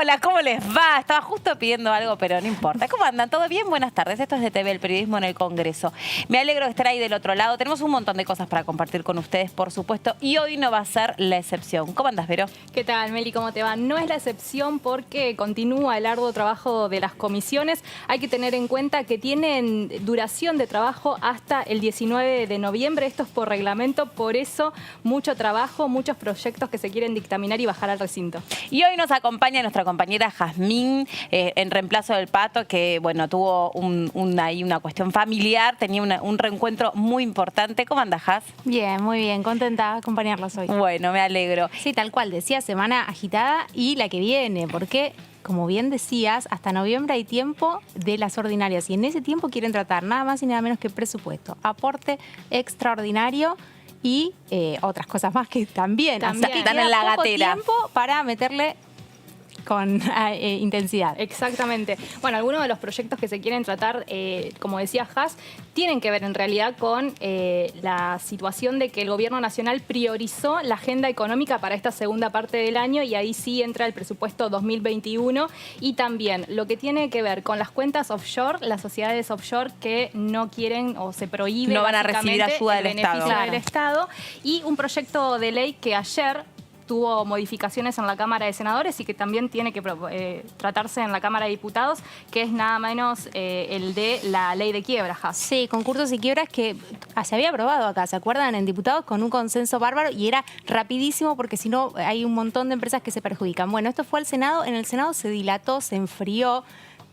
Hola, ¿cómo les va? Estaba justo pidiendo algo, pero no importa. ¿Cómo andan? ¿Todo bien? Buenas tardes. Esto es de TV, el periodismo en el Congreso. Me alegro de estar ahí del otro lado. Tenemos un montón de cosas para compartir con ustedes, por supuesto, y hoy no va a ser la excepción. ¿Cómo andas, Vero? ¿Qué tal, Meli? ¿Cómo te va? No es la excepción porque continúa el arduo trabajo de las comisiones. Hay que tener en cuenta que tienen duración de trabajo hasta el 19 de noviembre. Esto es por reglamento, por eso mucho trabajo, muchos proyectos que se quieren dictaminar y bajar al recinto. Y hoy nos acompaña nuestra compañera Jazmín, en reemplazo del Pato, que bueno, tuvo ahí una cuestión familiar, tenía un reencuentro muy importante. ¿Cómo andas, Jaz? Bien, muy bien, contenta de acompañarlos hoy. Bueno, me alegro. Sí, tal cual, decía semana agitada y la que viene, porque como bien decías, hasta noviembre hay tiempo de las ordinarias y en ese tiempo quieren tratar nada más y nada menos que presupuesto, aporte extraordinario y otras cosas más que también. También. Así que Están queda en la poco gatera. tiempo para meterle con intensidad. Exactamente. Bueno, algunos de los proyectos que se quieren tratar, como decía Jaz, tienen que ver en realidad con la situación de que el gobierno nacional priorizó la agenda económica para esta segunda parte del año y ahí sí entra el presupuesto 2021 y también lo que tiene que ver con las cuentas offshore, las sociedades offshore que no quieren o se prohíbe No van a recibir ayuda el del beneficio Estado. del Estado y un proyecto de ley que ayer tuvo modificaciones en la Cámara de Senadores y que también tiene que tratarse en la Cámara de Diputados, que es nada menos el de la ley de quiebras. Sí, concursos y quiebras que se había aprobado acá, ¿se acuerdan? En diputados con un consenso bárbaro y era rapidísimo porque si no hay un montón de empresas que se perjudican. Bueno, esto fue al Senado, en el Senado se dilató, se enfrió.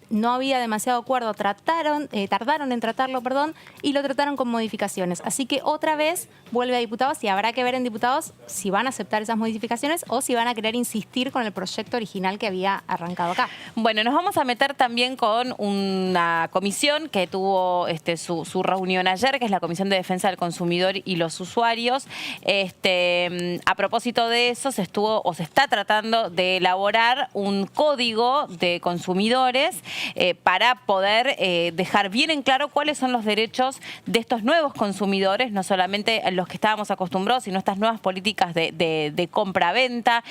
No había demasiado acuerdo, tardaron en tratarlo, y lo trataron con modificaciones. Así que otra vez vuelve a diputados y habrá que ver en diputados si van a aceptar esas modificaciones o si van a querer insistir con el proyecto original que había arrancado acá. Bueno, nos vamos a meter también con una comisión que tuvo su reunión ayer, que es la Comisión de Defensa del Consumidor y los Usuarios. A propósito de eso, se está tratando de elaborar un código de consumidores para poder dejar bien en claro cuáles son los derechos de estos nuevos consumidores, no solamente los que estábamos acostumbrados, sino estas nuevas políticas de compra-venta,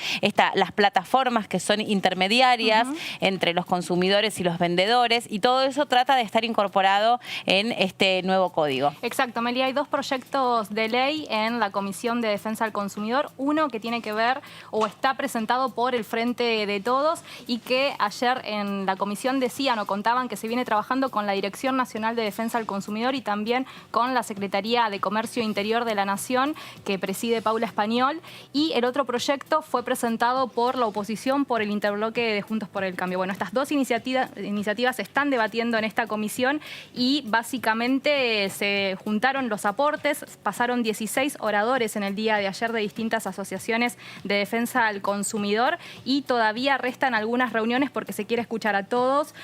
las plataformas que son intermediarias entre los consumidores y los vendedores, y todo eso trata de estar incorporado en este nuevo código. Exacto, Meli, hay dos proyectos de ley en la Comisión de Defensa del Consumidor, uno que tiene que ver o está presentado por el Frente de Todos y que ayer en la comisión decían o contaban que se viene trabajando con la Dirección Nacional de Defensa del Consumidor y también con la Secretaría de Comercio Interior de la Nación, que preside Paula Español, y el otro proyecto fue presentado por la oposición, por el interbloque de Juntos por el Cambio. Bueno, estas dos iniciativas se están debatiendo en esta comisión y básicamente se juntaron los aportes, pasaron 16 oradores en el día de ayer de distintas asociaciones de defensa al consumidor y todavía restan algunas reuniones porque se quiere escuchar a todos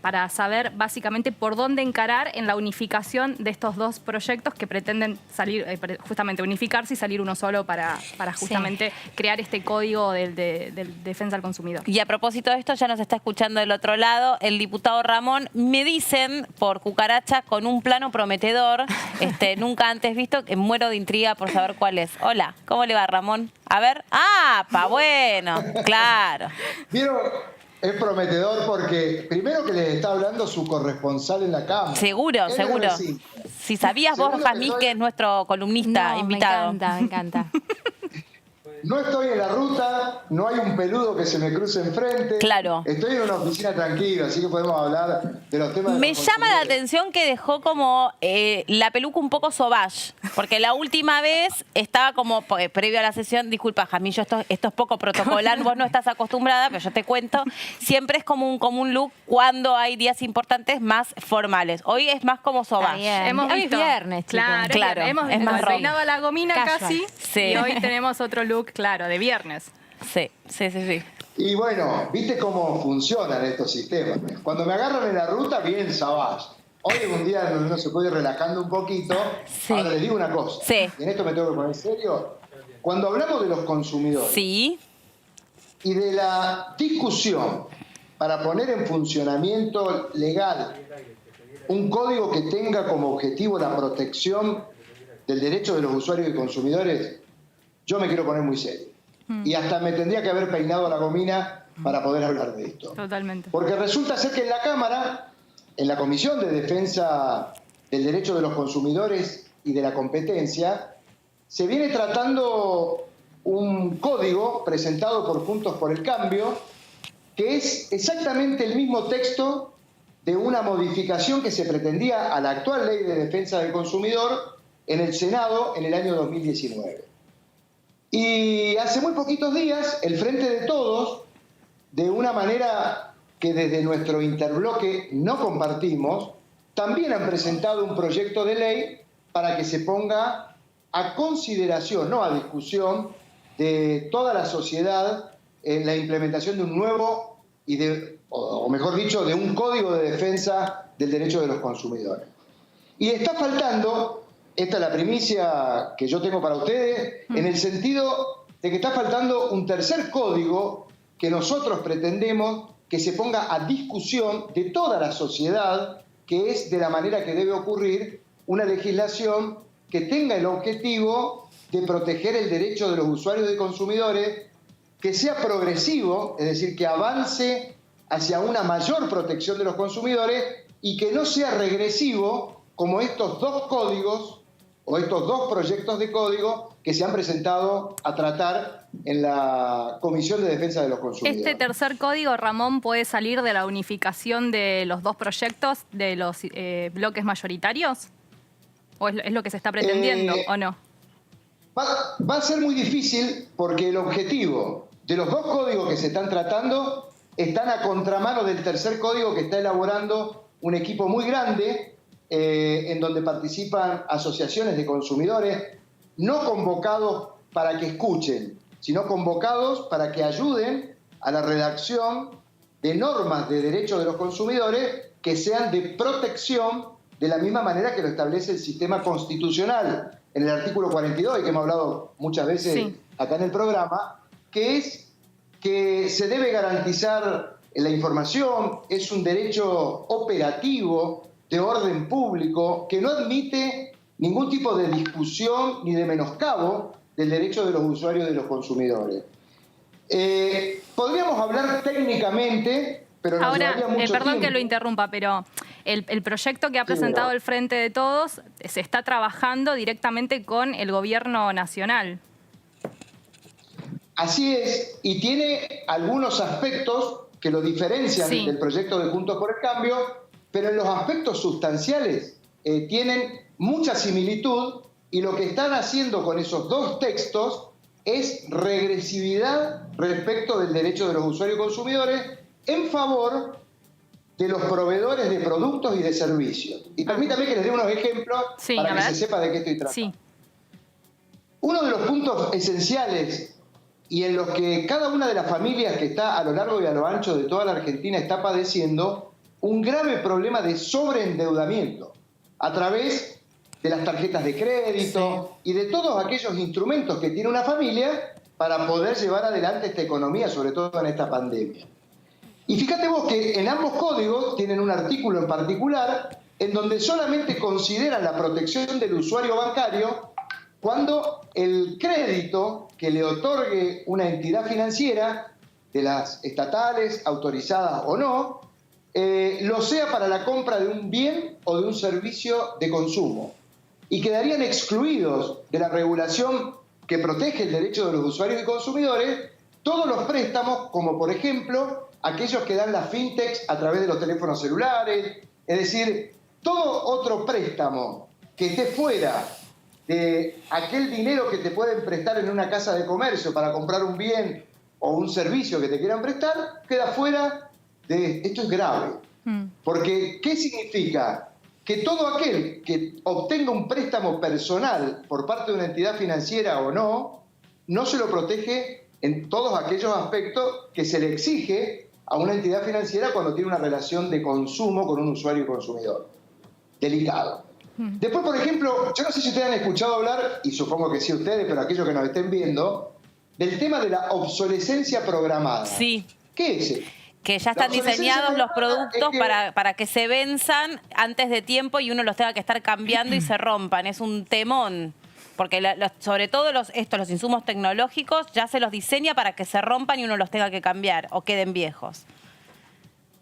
para saber básicamente por dónde encarar en la unificación de estos dos proyectos que pretenden salir, justamente unificarse y salir uno solo para justamente crear este código de defensa al consumidor. Y a propósito de esto, ya nos está escuchando del otro lado el diputado Ramón. Me dicen, por cucaracha, con un plano prometedor, nunca antes visto, que muero de intriga por saber cuál es. Hola, ¿cómo le va, Ramón? A ver. ¡Ah, bueno! Claro. ¿Vieron? Es prometedor porque primero que les está hablando su corresponsal en la Cámara. Seguro, Él seguro. es vecino. Si sabías vos, Segundo Jazmín, que es nuestro columnista invitado. Me encanta. No estoy en la ruta, no hay un peludo que se me cruce enfrente. Claro. Estoy en una oficina tranquila, así que podemos hablar de los temas de Me los llama la consumidores. atención que dejó como la peluca un poco sauvage, porque la última vez estaba como, previo a la sesión, disculpa, Jazmín, esto es poco protocolar, vos no estás acostumbrada, pero yo te cuento, siempre es como un look cuando hay días importantes más formales. Hoy es más como sauvage. Bien. Hoy es viernes, chicos. Claro, Hemos es más peinado a la gomina Casual. casi Sí. y hoy tenemos otro look, claro, de viernes. Sí. Y bueno, ¿viste cómo funcionan estos sistemas? Cuando me agarran en la ruta, bien sabás. Hoy es un día donde uno se puede ir relajando un poquito. Sí. Ahora les digo una cosa. Sí. Y en esto me tengo que poner serio. Cuando hablamos de los consumidores Sí. y de la discusión para poner en funcionamiento legal un código que tenga como objetivo la protección del derecho de los usuarios y consumidores, yo me quiero poner muy serio. Y hasta me tendría que haber peinado la gomina para poder hablar de esto. Totalmente. Porque resulta ser que en la Cámara, en la Comisión de Defensa del Derecho de los Consumidores y de la Competencia, se viene tratando un código presentado por Juntos por el Cambio, que es exactamente el mismo texto de una modificación que se pretendía a la actual Ley de Defensa del Consumidor en el Senado en el año 2019. Y hace muy poquitos días, el Frente de Todos, de una manera que desde nuestro interbloque no compartimos, también han presentado un proyecto de ley para que se ponga a consideración, no a discusión, de toda la sociedad en la implementación de un nuevo, o mejor dicho, de un código de defensa del derecho de los consumidores. Y está faltando, esta es la primicia que yo tengo para ustedes, en el sentido de que está faltando un tercer código que nosotros pretendemos que se ponga a discusión de toda la sociedad, que es de la manera que debe ocurrir una legislación que tenga el objetivo de proteger el derecho de los usuarios y consumidores, que sea progresivo, es decir, que avance hacia una mayor protección de los consumidores y que no sea regresivo como estos dos códigos o estos dos proyectos de código que se han presentado a tratar en la Comisión de Defensa de los Consumidores. ¿Este tercer código, Ramón, puede salir de la unificación de los dos proyectos de los bloques mayoritarios? ¿O es lo que se está pretendiendo o no? Va a ser muy difícil porque el objetivo de los dos códigos que se están tratando están a contramano del tercer código que está elaborando un equipo muy grande en donde participan asociaciones de consumidores, no convocados para que escuchen, sino convocados para que ayuden a la redacción de normas de derechos de los consumidores que sean de protección de la misma manera que lo establece el sistema constitucional en el artículo 42, y que hemos hablado muchas veces acá en el programa, que es que se debe garantizar la información, es un derecho operativo de orden público que no admite ningún tipo de discusión ni de menoscabo del derecho de los usuarios y de los consumidores. Podríamos hablar técnicamente, pero nos llevaría mucho perdón tiempo. que lo interrumpa, pero el proyecto que ha presentado el Frente de Todos se está trabajando directamente con el gobierno nacional. Así es, y tiene algunos aspectos que lo diferencian del proyecto de Juntos por el Cambio, pero en los aspectos sustanciales tienen mucha similitud, y lo que están haciendo con esos dos textos es regresividad respecto del derecho de los usuarios y consumidores en favor de los proveedores de productos y de servicios. Y permítame que les dé unos ejemplos para que se sepa de qué estoy tratando. Uno de los puntos esenciales y en los que cada una de las familias que está a lo largo y a lo ancho de toda la Argentina está padeciendo un grave problema de sobreendeudamiento a través de las tarjetas de crédito y de todos aquellos instrumentos que tiene una familia para poder llevar adelante esta economía, sobre todo en esta pandemia. Y fíjate vos que en ambos códigos tienen un artículo en particular en donde solamente consideran la protección del usuario bancario cuando el crédito que le otorgue una entidad financiera, de las estatales, autorizadas o no, lo sea para la compra de un bien o de un servicio de consumo. Y quedarían excluidos de la regulación que protege el derecho de los usuarios y consumidores todos los préstamos, como por ejemplo aquellos que dan las fintechs a través de los teléfonos celulares, es decir, todo otro préstamo que esté fuera de aquel dinero que te pueden prestar en una casa de comercio para comprar un bien o un servicio que te quieran prestar, queda fuera de... Esto es grave. Porque, ¿qué significa? Que todo aquel que obtenga un préstamo personal por parte de una entidad financiera o no se lo protege en todos aquellos aspectos que se le exige a una entidad financiera cuando tiene una relación de consumo con un usuario y consumidor. Delicado. Después, por ejemplo, yo no sé si ustedes han escuchado hablar, y supongo que sí ustedes, pero aquellos que nos estén viendo, del tema de la obsolescencia programada. Sí. ¿Qué es eso? Que ya están diseñados los productos para que se venzan antes de tiempo y uno los tenga que estar cambiando y se rompan. Es un temón. Porque sobre todo los insumos tecnológicos ya se los diseña para que se rompan y uno los tenga que cambiar o queden viejos.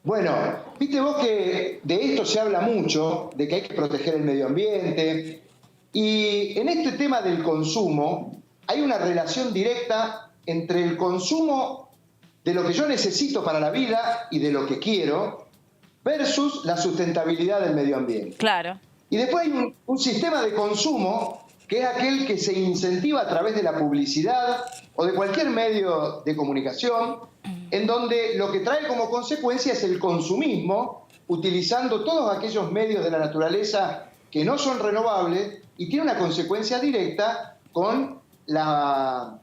Bueno, viste vos que de esto se habla mucho, de que hay que proteger el medio ambiente. Y en este tema del consumo hay una relación directa entre el consumo de lo que yo necesito para la vida y de lo que quiero versus la sustentabilidad del medio ambiente. Claro. Y después hay un sistema de consumo que es aquel que se incentiva a través de la publicidad o de cualquier medio de comunicación, en donde lo que trae como consecuencia es el consumismo, utilizando todos aquellos medios de la naturaleza que no son renovables y tiene una consecuencia directa con la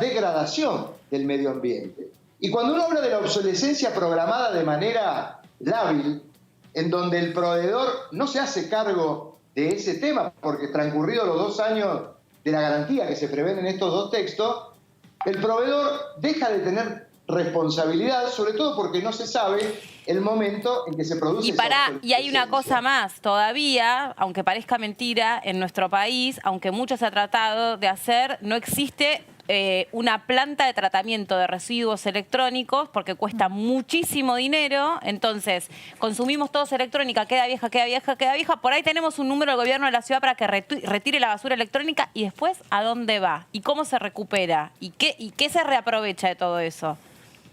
degradación del medio ambiente. Y cuando uno habla de la obsolescencia programada de manera lábil, en donde el proveedor no se hace cargo de ese tema, porque transcurridos los 2 años de la garantía que se prevén en estos 2 textos, el proveedor deja de tener responsabilidad, sobre todo porque no se sabe el momento en que se produce y hay una cosa más, todavía, aunque parezca mentira, en nuestro país, aunque mucho se ha tratado de hacer, no existe una planta de tratamiento de residuos electrónicos porque cuesta muchísimo dinero. Entonces, consumimos todos electrónica, queda vieja, queda vieja, queda vieja. Por ahí tenemos un número del gobierno de la ciudad para que retire la basura electrónica y después, ¿a dónde va? ¿Y cómo se recupera? ¿Y qué se reaprovecha de todo eso?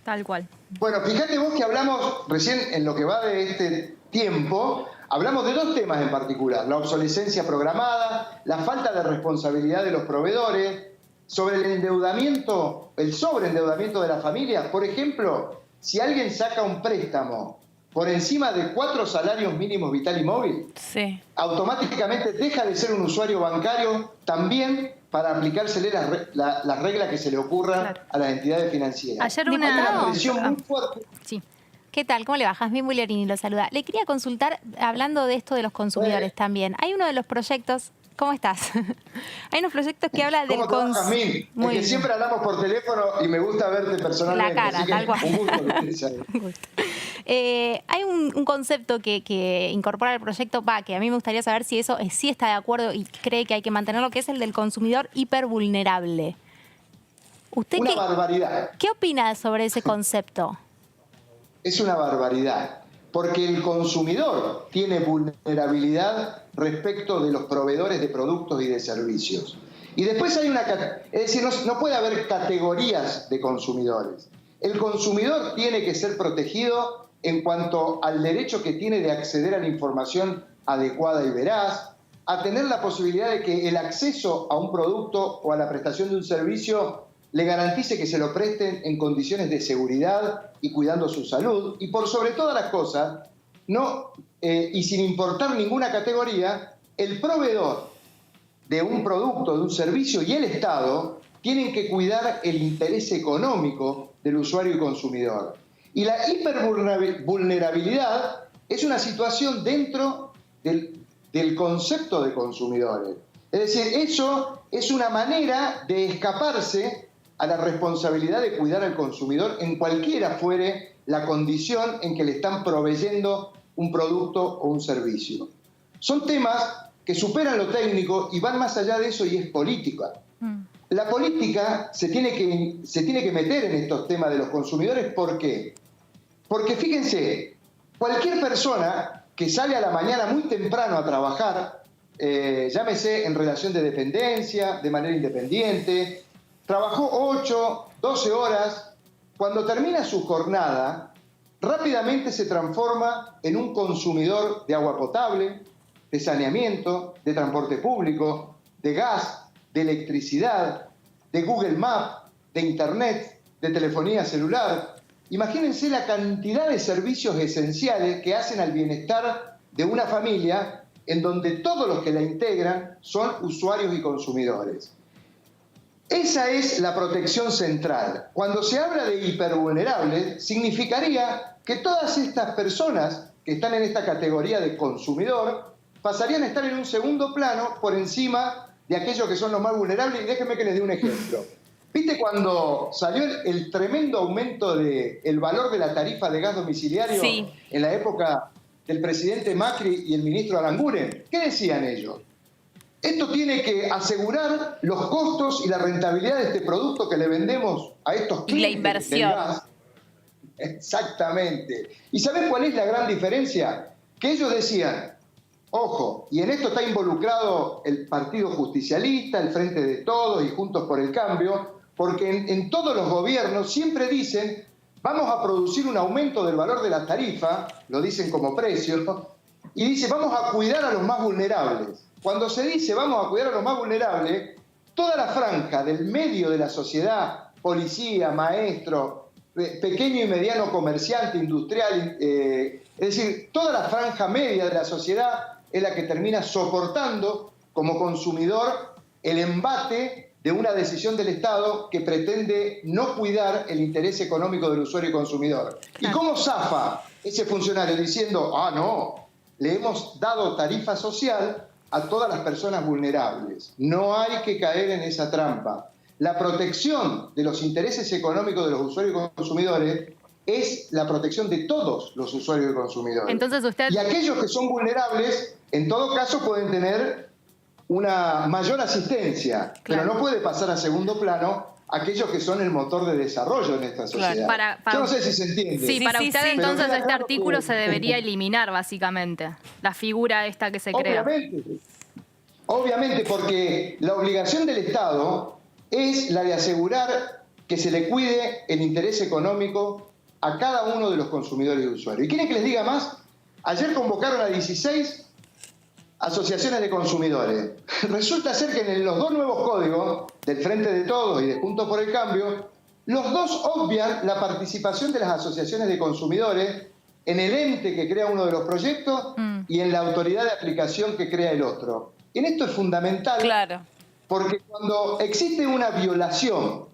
Tal cual. Bueno, fíjate vos que hablamos recién en lo que va de este tiempo, hablamos de 2 temas en particular: la obsolescencia programada, la falta de responsabilidad de los proveedores, sobre el endeudamiento, el sobreendeudamiento de las familias. Por ejemplo, si alguien saca un préstamo por encima de 4 salarios mínimos vital y móvil, sí, automáticamente deja de ser un usuario bancario también para aplicársele las reglas que se le ocurran a las entidades financieras. Ayer Hay una presión muy fuerte. Sí. ¿Qué tal? ¿Cómo le va? Jazmín Bugliarini lo saluda. Le quería consultar, hablando de esto de los consumidores también. Hay uno de los proyectos... ¿Cómo estás? Hay unos proyectos que habla del consumo. Jazmín? Es que siempre hablamos por teléfono y me gusta verte personalmente. La cara, tal cual. Un gusto. Hay un concepto que incorpora el proyecto, que a mí me gustaría saber si eso sí está de acuerdo y cree que hay que mantenerlo, que es el del consumidor hipervulnerable. ¿Usted Una barbaridad. ¿Qué opina sobre ese concepto? Es una barbaridad, porque el consumidor tiene vulnerabilidad respecto de los proveedores de productos y de servicios. Y después hay es decir, no puede haber categorías de consumidores. El consumidor tiene que ser protegido en cuanto al derecho que tiene de acceder a la información adecuada y veraz, a tener la posibilidad de que el acceso a un producto o a la prestación de un servicio le garantice que se lo presten en condiciones de seguridad y cuidando su salud. Y por sobre todas las cosas, y sin importar ninguna categoría, el proveedor de un producto, de un servicio y el Estado tienen que cuidar el interés económico del usuario y consumidor. Y la hipervulnerabilidad es una situación dentro del concepto de consumidores. Es decir, eso es una manera de escaparse a la responsabilidad de cuidar al consumidor en cualquiera fuere la condición en que le están proveyendo un producto o un servicio. Son temas que superan lo técnico y van más allá de eso, y es política. La política se tiene que meter en estos temas de los consumidores. ¿Por qué? Porque fíjense, cualquier persona que sale a la mañana muy temprano a trabajar, llámese en relación de dependencia, de manera independiente, trabajó 8, 12 horas, cuando termina su jornada, rápidamente se transforma en un consumidor de agua potable, de saneamiento, de transporte público, de gas, de electricidad, de Google Maps, de Internet, de telefonía celular. Imagínense la cantidad de servicios esenciales que hacen al bienestar de una familia en donde todos los que la integran son usuarios y consumidores. Esa es la protección central. Cuando se habla de hipervulnerables, significaría que todas estas personas que están en esta categoría de consumidor pasarían a estar en un segundo plano por encima de aquellos que son los más vulnerables. Y déjenme que les dé un ejemplo. ¿Viste cuando salió el tremendo aumento del valor de la tarifa de gas domiciliario en la época del presidente Macri y el ministro Aranguren? ¿Qué decían ellos? esto tiene que asegurar los costos y la rentabilidad de este producto que le vendemos a estos clientes. Y la inversión. Del gas. Exactamente. ¿Y sabés cuál es la gran diferencia? Que ellos decían, ojo, y en esto está involucrado el Partido Justicialista, el Frente de Todos y Juntos por el Cambio, porque en todos los gobiernos siempre dicen, vamos a producir un aumento del valor de la tarifa, lo dicen como precio, y dice, vamos a cuidar a los más vulnerables. Cuando se dice vamos a cuidar a los más vulnerables, toda la franja del medio de la sociedad, policía, maestro, pequeño y mediano comerciante, industrial, es decir, toda la franja media de la sociedad es la que termina soportando como consumidor el embate de una decisión del Estado que pretende no cuidar el interés económico del usuario y consumidor. ¿Y cómo zafa ese funcionario diciendo, no, le hemos dado tarifa social a todas las personas vulnerables? No hay que caer en esa trampa. La protección de los intereses económicos de los usuarios y consumidores es la protección de todos los usuarios y consumidores. Entonces usted... Y aquellos que son vulnerables, en todo caso, pueden tener una mayor asistencia, pero no puede pasar a segundo plano aquellos que son el motor de desarrollo en esta sociedad. Yo no sé si se entiende. Sí, para usted sí. entonces Pero este artículo se debería eliminar, básicamente, la figura esta que se crea. Obviamente, porque la obligación del Estado es la de asegurar que se le cuide el interés económico a cada uno de los consumidores y usuarios. ¿Y quieren que les diga más? Ayer convocaron a 16 asociaciones de consumidores. Resulta ser que en los dos nuevos códigos, del Frente de Todos y de Juntos por el Cambio, los dos obvian la participación de las asociaciones de consumidores en el ente que crea uno de los proyectos y en la autoridad de aplicación que crea el otro. En esto es fundamental, porque cuando existe una violación,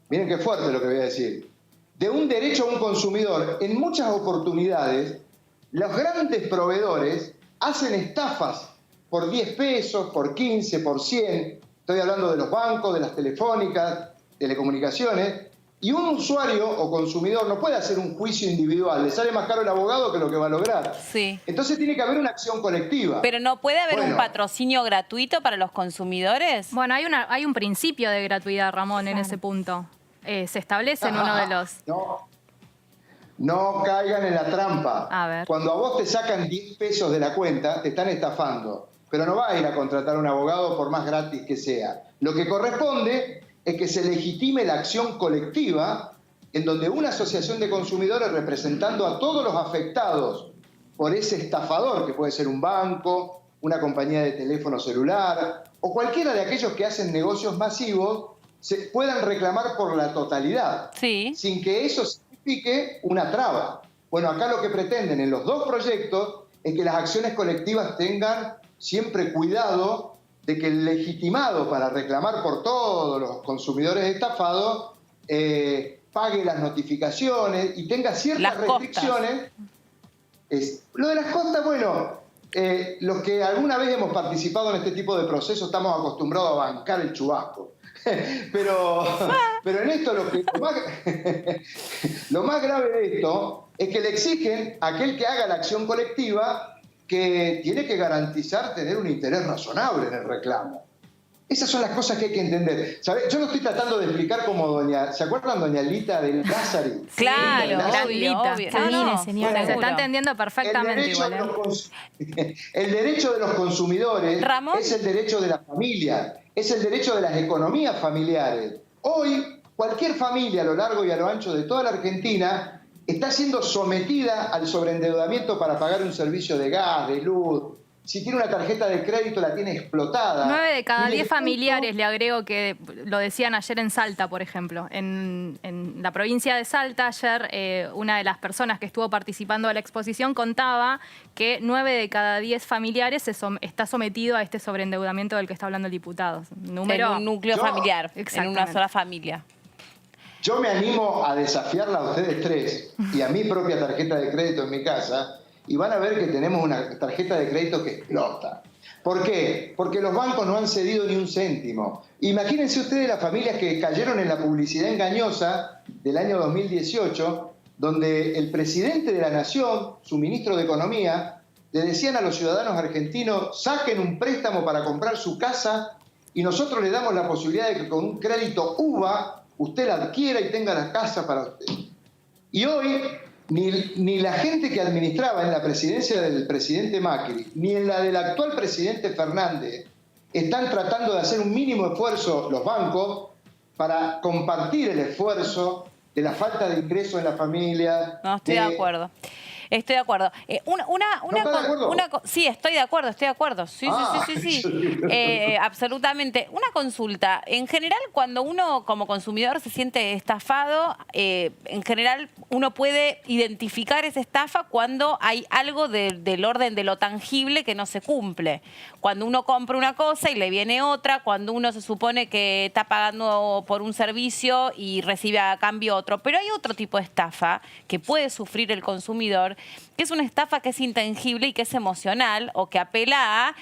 miren qué fuerte lo que voy a decir, de un derecho a un consumidor, en muchas oportunidades, los grandes proveedores hacen estafas por 10 pesos, por 15, por 100. Estoy hablando de los bancos, de las telefónicas, telecomunicaciones. Y un usuario o consumidor no puede hacer un juicio individual. Le sale más caro el abogado que lo que va a lograr. Sí. Entonces tiene que haber una acción colectiva. Pero ¿no puede haber un patrocinio gratuito para los consumidores? Bueno, hay un principio de gratuidad, Ramón, en ese punto. Se establece en uno de los... No caigan en la trampa. A ver. Cuando a vos te sacan 10 pesos de la cuenta, te están estafando. Pero no vas a ir a contratar a un abogado por más gratis que sea. Lo que corresponde es que se legitime la acción colectiva en donde una asociación de consumidores representando a todos los afectados por ese estafador, que puede ser un banco, una compañía de teléfono celular o cualquiera de aquellos que hacen negocios masivos, se puedan reclamar por la totalidad, sin que eso signifique una traba. Bueno, acá lo que pretenden en los dos proyectos es que las acciones colectivas tengan siempre cuidado de que el legitimado para reclamar por todos los consumidores estafados pague las notificaciones y tenga ciertas restricciones. Lo de las costas, bueno, los que alguna vez hemos participado en este tipo de procesos estamos acostumbrados a bancar el chubasco. Pero en esto lo más grave de esto es que le exigen a aquel que haga la acción colectiva que tiene que garantizar tener un interés razonable en el reclamo. Esas son las cosas que hay que entender. ¿Sabes? Yo lo estoy tratando de explicar como doña... ¿Se acuerdan doña Lita del Lázari? Claro, Lita. Señora. Se está entendiendo perfectamente igual. El derecho de los consumidores Ramón. es el derecho de la familia, es el derecho de las economías familiares. Hoy, cualquier familia a lo largo y a lo ancho de toda la Argentina está siendo sometida al sobreendeudamiento para pagar un servicio de gas, de luz. Si tiene una tarjeta de crédito, la tiene explotada. 9 de cada 10 familiares, le agrego que lo decían ayer en Salta, por ejemplo. En la provincia de Salta, ayer una de las personas que estuvo participando de la exposición contaba que 9 de cada 10 familiares está sometido a este sobreendeudamiento del que está hablando el diputado. En un núcleo familiar, en una sola familia. Yo me animo a desafiarla a ustedes tres y a mi propia tarjeta de crédito en mi casa y van a ver que tenemos una tarjeta de crédito que explota. ¿Por qué? Porque los bancos no han cedido ni un céntimo. Imagínense ustedes las familias que cayeron en la publicidad engañosa del año 2018, donde el presidente de la Nación, su ministro de Economía, le decían a los ciudadanos argentinos, saquen un préstamo para comprar su casa y nosotros le damos la posibilidad de que con un crédito UVA usted la adquiera y tenga la casa para usted. Y hoy ni la gente que administraba en la presidencia del presidente Macri, ni en la del actual presidente Fernández, están tratando de hacer un mínimo esfuerzo los bancos para compartir el esfuerzo de la falta de ingreso en la familia. No, estoy de acuerdo. Estoy de acuerdo. Sí, estoy de acuerdo, estoy de acuerdo. Sí. Absolutamente. Una consulta. En general, cuando uno como consumidor se siente estafado, en general uno puede identificar esa estafa cuando hay algo del orden de lo tangible que no se cumple. Cuando uno compra una cosa y le viene otra, cuando uno se supone que está pagando por un servicio y recibe a cambio otro. Pero hay otro tipo de estafa que puede sufrir el consumidor, que es una estafa que es intangible y que es emocional o que apela a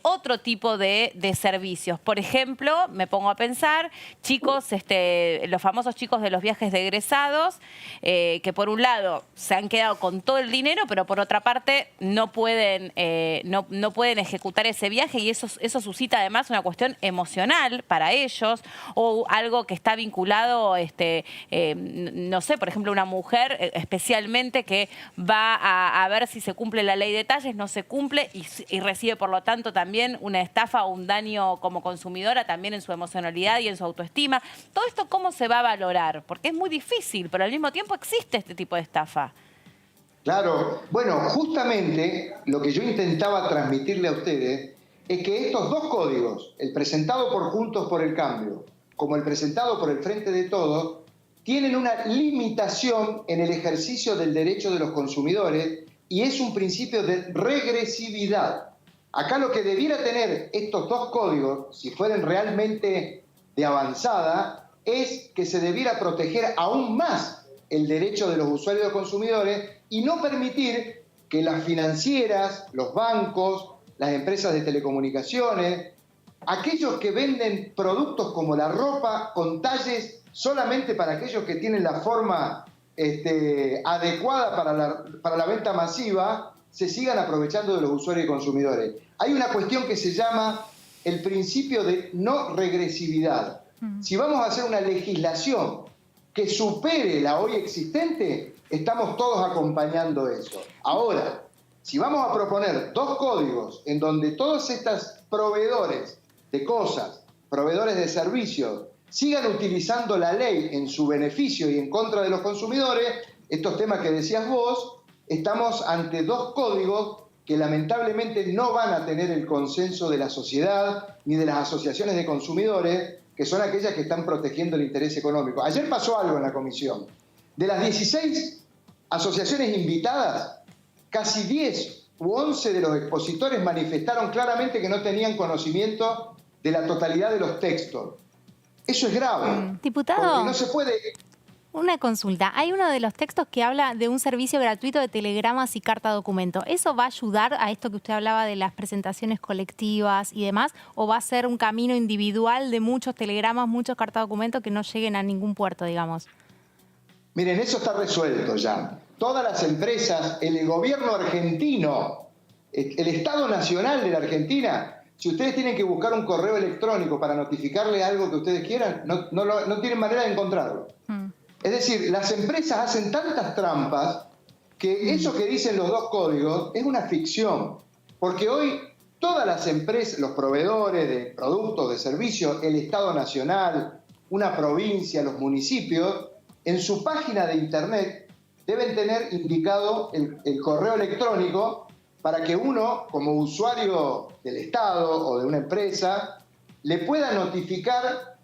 otro tipo de servicios. Por ejemplo, me pongo a pensar, chicos, los famosos chicos de los viajes de egresados, que por un lado se han quedado con todo el dinero, pero por otra parte no pueden ejecutar ese viaje y eso suscita además una cuestión emocional para ellos o algo que está vinculado, no sé, por ejemplo, una mujer especialmente que va a ver si se cumple la ley de talles, no se cumple y recibe por lo tanto también una estafa o un daño como consumidora también en su emocionalidad y en su autoestima. Todo esto, ¿cómo se va a valorar? Porque es muy difícil, pero al mismo tiempo existe este tipo de estafa. Claro. Bueno, justamente lo que yo intentaba transmitirle a ustedes es que estos dos códigos, el presentado por Juntos por el Cambio como el presentado por el Frente de Todos, tienen una limitación en el ejercicio del derecho de los consumidores y es un principio de regresividad. Acá lo que debiera tener estos dos códigos, si fueran realmente de avanzada, es que se debiera proteger aún más el derecho de los usuarios y los consumidores y no permitir que las financieras, los bancos, las empresas de telecomunicaciones, aquellos que venden productos como la ropa con talles solamente para aquellos que tienen la forma adecuada para la venta masiva, se sigan aprovechando de los usuarios y consumidores. Hay una cuestión que se llama el principio de no regresividad. Si vamos a hacer una legislación que supere la hoy existente, estamos todos acompañando eso. Ahora, si vamos a proponer dos códigos en donde todos estos proveedores de cosas, proveedores de servicios, sigan utilizando la ley en su beneficio y en contra de los consumidores, estos temas que decías vos, estamos ante dos códigos que lamentablemente no van a tener el consenso de la sociedad ni de las asociaciones de consumidores, que son aquellas que están protegiendo el interés económico. Ayer pasó algo en la comisión. De las 16 asociaciones invitadas, casi 10 u 11 de los expositores manifestaron claramente que no tenían conocimiento de la totalidad de los textos. Eso es grave. Diputado, porque no se puede... Una consulta. Hay uno de los textos que habla de un servicio gratuito de telegramas y carta documento. ¿Eso va a ayudar a esto que usted hablaba de las presentaciones colectivas y demás? ¿O va a ser un camino individual de muchos telegramas, muchos carta documento que no lleguen a ningún puerto, digamos? Miren, eso está resuelto ya. Todas las empresas, el gobierno argentino, el Estado Nacional de la Argentina... Si ustedes tienen que buscar un correo electrónico para notificarle algo que ustedes quieran, no tienen manera de encontrarlo. Es decir, las empresas hacen tantas trampas que eso que dicen los dos códigos es una ficción. Porque hoy todas las empresas, los proveedores de productos, de servicios, el Estado Nacional, una provincia, los municipios, en su página de internet deben tener indicado el correo electrónico para que uno, como usuario del Estado o de una empresa, le pueda notificar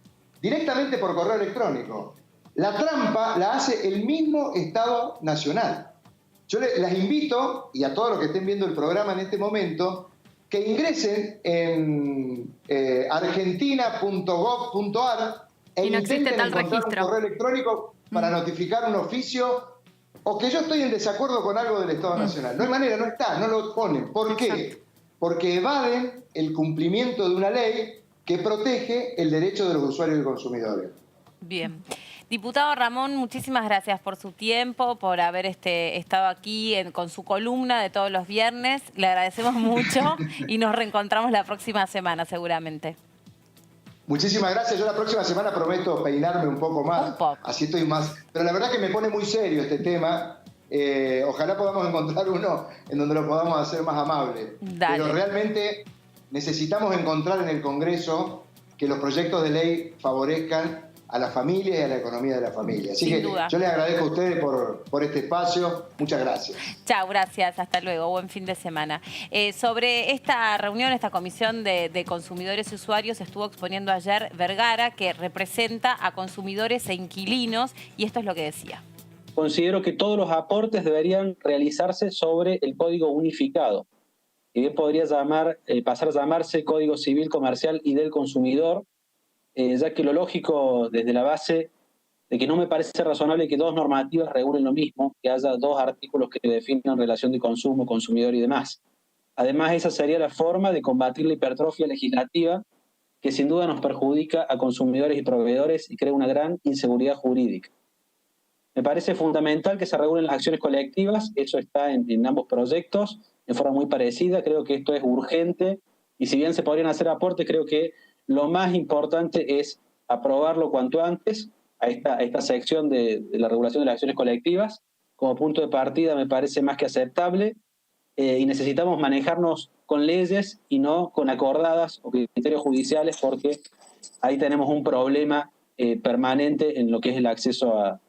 directamente por correo electrónico. La trampa la hace el mismo Estado Nacional. Yo las invito, y a todos los que estén viendo el programa en este momento, que ingresen en argentina.gov.ar e intenten encontrar un correo electrónico para notificar un oficio o que yo estoy en desacuerdo con algo del Estado Nacional. No hay manera, no está, no lo ponen. ¿Por qué? Porque evaden el cumplimiento de una ley que protege el derecho de los usuarios y consumidores. Bien. Diputado Ramón, muchísimas gracias por su tiempo, por haber estado aquí con su columna de todos los viernes. Le agradecemos mucho y nos reencontramos la próxima semana seguramente. Muchísimas gracias. Yo la próxima semana prometo peinarme un poco más. Un poco. Así estoy más. Pero la verdad que me pone muy serio este tema. Ojalá podamos encontrar uno en donde lo podamos hacer más amable. Dale. Pero realmente necesitamos encontrar en el Congreso que los proyectos de ley favorezcan a las familias y a la economía de la familia. Así Sin que duda. yo les agradezco a ustedes por este espacio. Muchas gracias. Chao, gracias. Hasta luego. Buen fin de semana. Sobre esta reunión, esta comisión de consumidores y usuarios, estuvo exponiendo ayer Vergara, que representa a consumidores e inquilinos, y esto es lo que decía. Considero que todos los aportes deberían realizarse sobre el Código Unificado, que bien podría pasar a llamarse Código Civil Comercial y del Consumidor, ya que lo lógico desde la base de que no me parece razonable que dos normativas regulen lo mismo, que haya dos artículos que definan relación de consumo, consumidor y demás. Además, esa sería la forma de combatir la hipertrofia legislativa que sin duda nos perjudica a consumidores y proveedores y crea una gran inseguridad jurídica. Me parece fundamental que se regulen las acciones colectivas, eso está en ambos proyectos, de forma muy parecida. Creo que esto es urgente y si bien se podrían hacer aportes, creo que lo más importante es aprobarlo cuanto antes a esta sección de la regulación de las acciones colectivas. Como punto de partida me parece más que aceptable y necesitamos manejarnos con leyes y no con acordadas o criterios judiciales, porque ahí tenemos un problema permanente en lo que es el acceso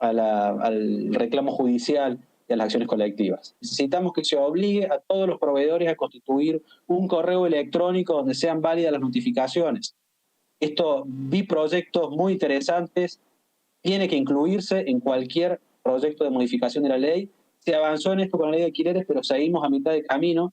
al reclamo judicial y a las acciones colectivas. Necesitamos que se obligue a todos los proveedores a constituir un correo electrónico donde sean válidas las notificaciones. Vi proyectos muy interesantes, tiene que incluirse en cualquier proyecto de modificación de la ley. Se avanzó en esto con la ley de alquileres, pero seguimos a mitad de camino.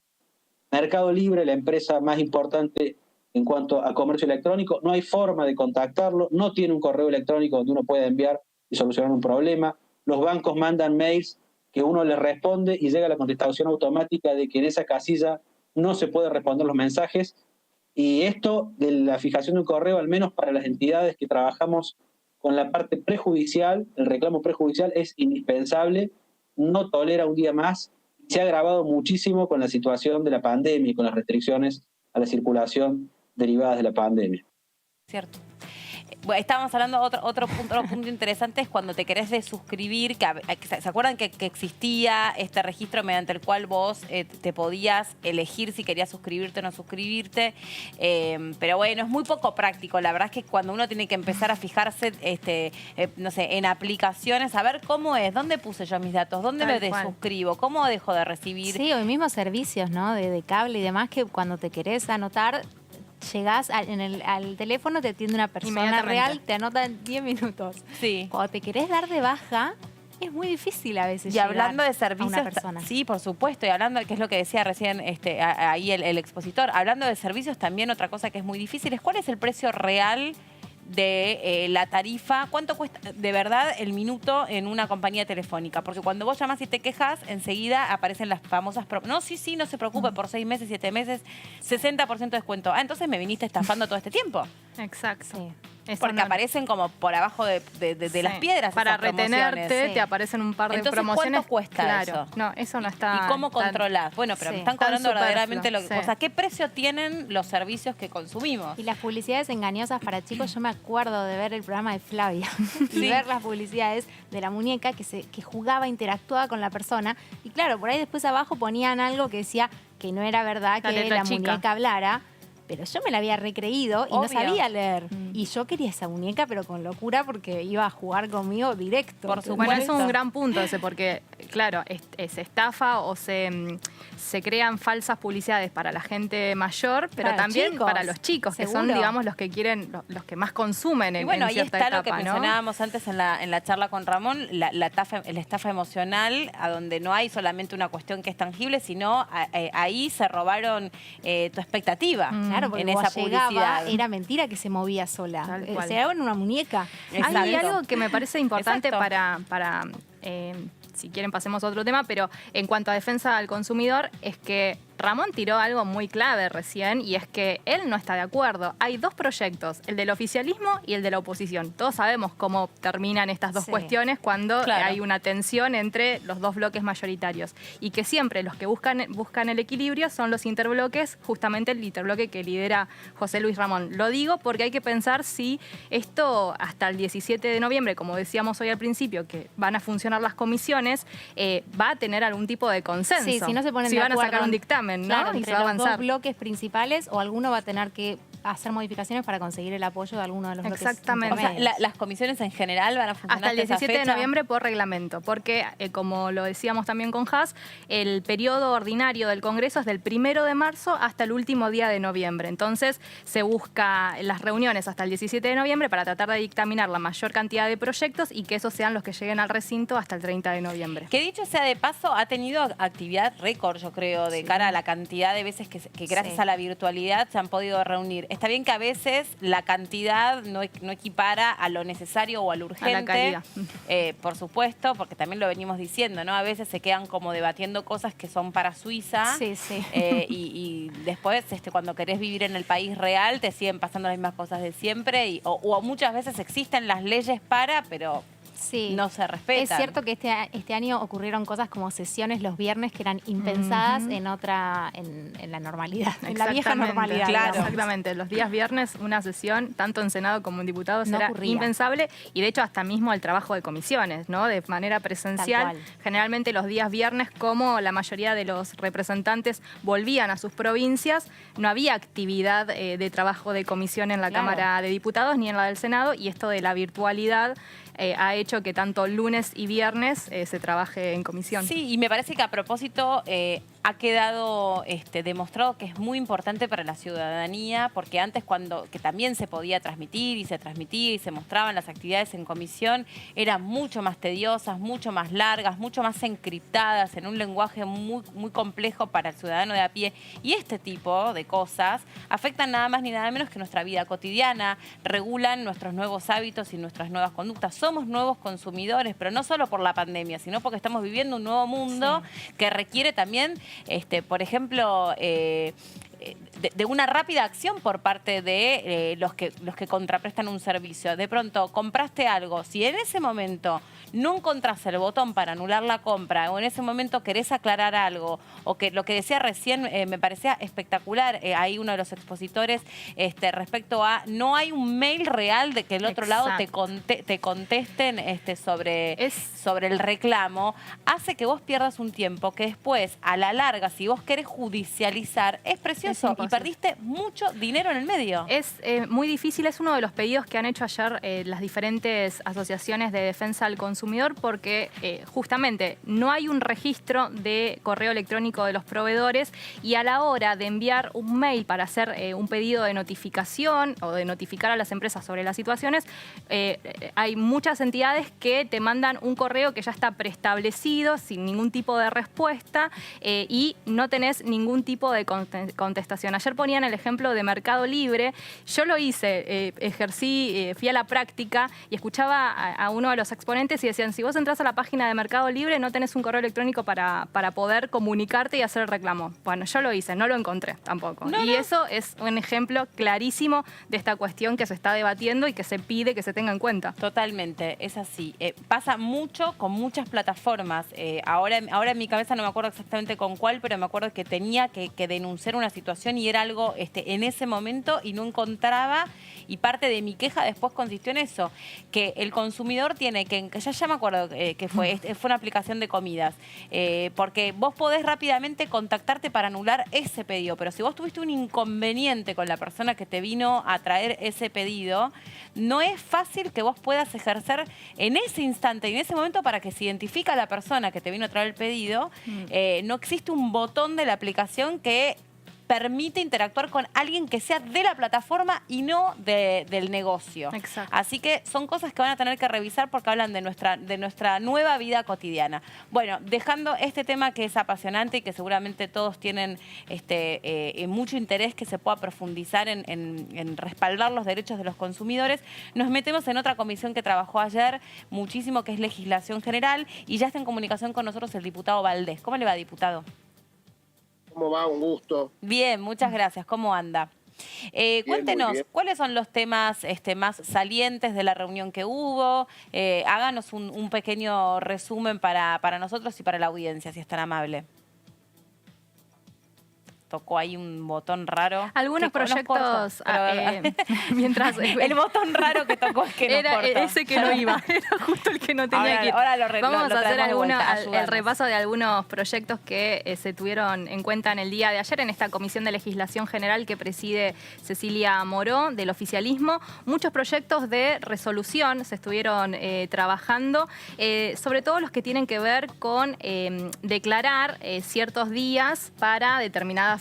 Mercado Libre, la empresa más importante en cuanto a comercio electrónico, no hay forma de contactarlo, no tiene un correo electrónico donde uno pueda enviar y solucionar un problema. Los bancos mandan mails que uno les responde y llega la contestación automática de que en esa casilla no se puede responder los mensajes. Y esto de la fijación de un correo, al menos para las entidades que trabajamos con la parte prejudicial, el reclamo prejudicial es indispensable, no tolera un día más. Se ha agravado muchísimo con la situación de la pandemia y con las restricciones a la circulación derivadas de la pandemia. Cierto. Bueno, estábamos hablando, otro punto interesante es cuando te querés desuscribir, ¿se acuerdan que existía este registro mediante el cual vos te podías elegir si querías suscribirte o no suscribirte? Pero bueno, es muy poco práctico. La verdad es que cuando uno tiene que empezar a fijarse, no sé, en aplicaciones, a ver cómo es, dónde puse yo mis datos, dónde me desuscribo, cómo dejo de recibir. Sí, o mismos servicios, ¿no? De cable y demás, que cuando te querés anotar, llegás al teléfono, te atiende una persona real, te anota en 10 minutos. Sí. Cuando te querés dar de baja, es muy difícil a veces y hablando de servicios, a una persona. Sí, por supuesto, y hablando, que es lo que decía recién ahí el expositor, hablando de servicios también otra cosa que es muy difícil es cuál es el precio real de la tarifa, cuánto cuesta de verdad el minuto en una compañía telefónica, porque cuando vos llamas y te quejas, enseguida aparecen las famosas no, sí, no se preocupe, por 6 meses, 7 meses, 60% de descuento. Ah, entonces me viniste estafando todo este tiempo. Exacto. Sí. Porque aparecen como por abajo de las piedras. Para esas promociones. retenerte te aparecen un par de Entonces, promociones. ¿cuánto cuesta eso? No, eso no está. ¿Y cómo controlás? Bueno, pero me están cobrando verdaderamente lo que... Sí. O sea, ¿qué precio tienen los servicios que consumimos? Y las publicidades engañosas para chicos, yo me acuerdo de ver el programa de Flavia y ver las publicidades de la muñeca que jugaba, interactuaba con la persona. Y claro, por ahí después abajo ponían algo que decía que no era verdad que la muñeca hablara. Pero yo me la había recreído y no sabía leer. Y yo quería esa muñeca, pero con locura, porque iba a jugar conmigo directo. Por supuesto. Bueno, es un gran punto ese, porque, claro, se estafa o se crean falsas publicidades para la gente mayor, pero para también chicos, para los chicos, que son, digamos, los que quieren, los que más consumen en bueno, cierta ahí está etapa, lo que mencionábamos antes en la charla con Ramón, la estafa emocional, a donde no hay solamente una cuestión que es tangible, sino ahí se robaron tu expectativa. Claro, porque en esa publicidad llegaba, era mentira que se movía sola. Se daba en una muñeca. Hay algo que me parece importante Exacto. para si quieren pasemos a otro tema, pero en cuanto a defensa al consumidor, es que Ramón tiró algo muy clave recién y es que él no está de acuerdo. Hay dos proyectos, el del oficialismo y el de la oposición. Todos sabemos cómo terminan estas dos cuestiones cuando hay una tensión entre los dos bloques mayoritarios y que siempre los que buscan el equilibrio son los interbloques, justamente el interbloque que lidera José Luis Ramón. Lo digo porque hay que pensar si esto hasta el 17 de noviembre, como decíamos hoy al principio, que van a funcionar las comisiones, va a tener algún tipo de consenso. Sí, si no se ponen si de van a acuerdo sacar un dictamen, claro, ¿no? Y entre se va a los avanzar. dos bloques principales o alguno va a tener que hacer modificaciones para conseguir el apoyo de alguno de los bloques Exactamente. O sea, intermedios. las comisiones en general van a funcionar Hasta el esa 17 de fecha. noviembre por reglamento, porque como lo decíamos también con Haas, el periodo ordinario del Congreso es del 1 de marzo hasta el último día de noviembre. Entonces se busca las reuniones hasta el 17 de noviembre para tratar de dictaminar la mayor cantidad de proyectos y que esos sean los que lleguen al recinto hasta el 30 de noviembre. Que dicho sea de paso, ha tenido actividad récord, yo creo, de cara a la cantidad de veces que gracias a la virtualidad se han podido reunir. Está bien que a veces la cantidad no equipara a lo necesario o a lo urgente. A la calidad. Por supuesto, porque también lo venimos diciendo, ¿no? A veces se quedan como debatiendo cosas que son para Suiza. Sí, sí. Y después, cuando querés vivir en el país real, te siguen pasando las mismas cosas de siempre. O muchas veces existen las leyes pero Sí. no se respetan. Es cierto que este año ocurrieron cosas como sesiones los viernes que eran impensadas en la normalidad, en la vieja Exactamente, normalidad. claro. digamos. Exactamente. Los días viernes una sesión, tanto en Senado como en diputados, No era ocurría. impensable y de hecho hasta mismo el trabajo de comisiones, ¿no? De manera presencial. Tal cual. Generalmente los días viernes, como la mayoría de los representantes volvían a sus provincias, no había actividad de trabajo de comisión en la Claro. Cámara de Diputados ni en la del Senado y esto de la virtualidad ha hecho que tanto lunes y viernes se trabaje en comisión. Sí, y me parece que a propósito ha quedado demostrado que es muy importante para la ciudadanía, porque antes que también se podía transmitir y se transmitía y se mostraban las actividades en comisión, eran mucho más tediosas, mucho más largas, mucho más encriptadas, en un lenguaje muy, muy complejo para el ciudadano de a pie. Y este tipo de cosas afectan nada más ni nada menos que nuestra vida cotidiana, regulan nuestros nuevos hábitos y nuestras nuevas conductas. Somos nuevos consumidores, pero no solo por la pandemia, sino porque estamos viviendo un nuevo mundo que requiere también, por ejemplo, de una rápida acción por parte de los que contraprestan un servicio. De pronto compraste algo, si en ese momento no encontrás el botón para anular la compra o en ese momento querés aclarar algo o que lo que decía recién me parecía espectacular, ahí uno de los expositores respecto a no hay un mail real de que el otro lado te contesten sobre el reclamo, hace que vos pierdas un tiempo que después a la larga si vos querés judicializar es precioso y perdiste mucho dinero en el medio. Es muy difícil, es uno de los pedidos que han hecho ayer las diferentes asociaciones de defensa del consumidor porque justamente no hay un registro de correo electrónico de los proveedores y a la hora de enviar un mail para hacer un pedido de notificación o de notificar a las empresas sobre las situaciones, hay muchas entidades que te mandan un correo que ya está preestablecido sin ningún tipo de respuesta y no tenés ningún tipo de contestación. Ayer ponían el ejemplo de Mercado Libre. Yo lo hice, ejercí, fui a la práctica y escuchaba a uno de los exponentes y decían, si vos entras a la página de Mercado Libre no tenés un correo electrónico para poder comunicarte y hacer el reclamo. Bueno, yo lo hice, no lo encontré tampoco. Eso es un ejemplo clarísimo de esta cuestión que se está debatiendo y que se pide que se tenga en cuenta. Totalmente, es así. Pasa mucho con muchas plataformas. Ahora en mi cabeza no me acuerdo exactamente con cuál, pero me acuerdo que tenía que denunciar una situación y era algo en ese momento y no encontraba. Y parte de mi queja después consistió en eso, que el consumidor tiene que ya me acuerdo que fue una aplicación de comidas, porque vos podés rápidamente contactarte para anular ese pedido, pero si vos tuviste un inconveniente con la persona que te vino a traer ese pedido, no es fácil que vos puedas ejercer en ese instante y en ese momento para que se identifique a la persona que te vino a traer el pedido, no existe un botón de la aplicación que permite interactuar con alguien que sea de la plataforma y no del negocio. Exacto. Así que son cosas que van a tener que revisar porque hablan de nuestra nueva vida cotidiana. Bueno, dejando este tema que es apasionante y que seguramente todos tienen mucho interés que se pueda profundizar en respaldar los derechos de los consumidores, nos metemos en otra comisión que trabajó ayer muchísimo, que es Legislación General, y ya está en comunicación con nosotros el diputado Valdés. ¿Cómo le va, diputado? ¿Cómo va? Un gusto. Bien, muchas gracias. ¿Cómo anda? Cuéntenos, bien. ¿cuáles son los temas más salientes de la reunión que hubo? Háganos un pequeño resumen para nosotros y para la audiencia, si es tan amable. Tocó ahí un botón raro. Algunos que nos corta, proyectos, pero- mientras... el botón raro que tocó es que nos Era corta. ese que no iba, era justo el que no tenía Ahora- que ir. ahora lo Vamos a hacer traemos de vuelta, el ayúdanos. repaso de algunos proyectos que se tuvieron en cuenta en el día de ayer en esta Comisión de Legislación General que preside Cecilia Moró, del oficialismo. Muchos proyectos de resolución se estuvieron trabajando, sobre todo los que tienen que ver con declarar ciertos días para determinadas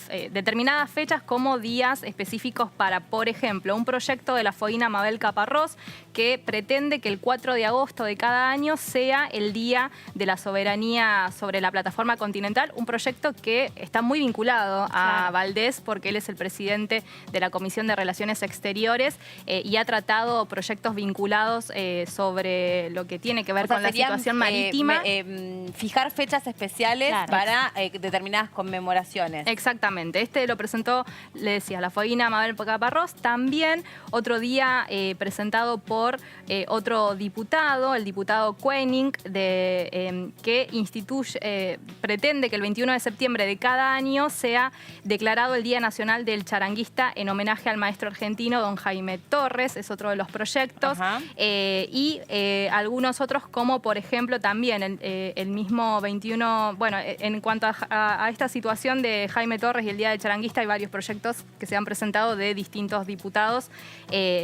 fechas como días específicos para, por ejemplo, un proyecto de la Foína Mabel Caparrós que pretende que el 4 de agosto de cada año sea el Día de la Soberanía sobre la Plataforma Continental, un proyecto que está muy vinculado a Valdés porque él es el presidente de la Comisión de Relaciones Exteriores y ha tratado proyectos vinculados sobre lo que tiene que ver O sea, con la serían, situación marítima. Fijar fechas especiales para determinadas conmemoraciones. Exactamente. Este lo presentó, le decía, la Foína Mabel Caparrós. También otro día presentado por otro diputado, el diputado Koenig, que pretende que el 21 de septiembre de cada año sea declarado el Día Nacional del Charanguista en homenaje al maestro argentino don Jaime Torres. Es otro de los proyectos. Y algunos otros como, por ejemplo, también el mismo 21... Bueno, en cuanto a esta situación de Jaime Torres y el Día del Charanguista, hay varios proyectos que se han presentado de distintos diputados.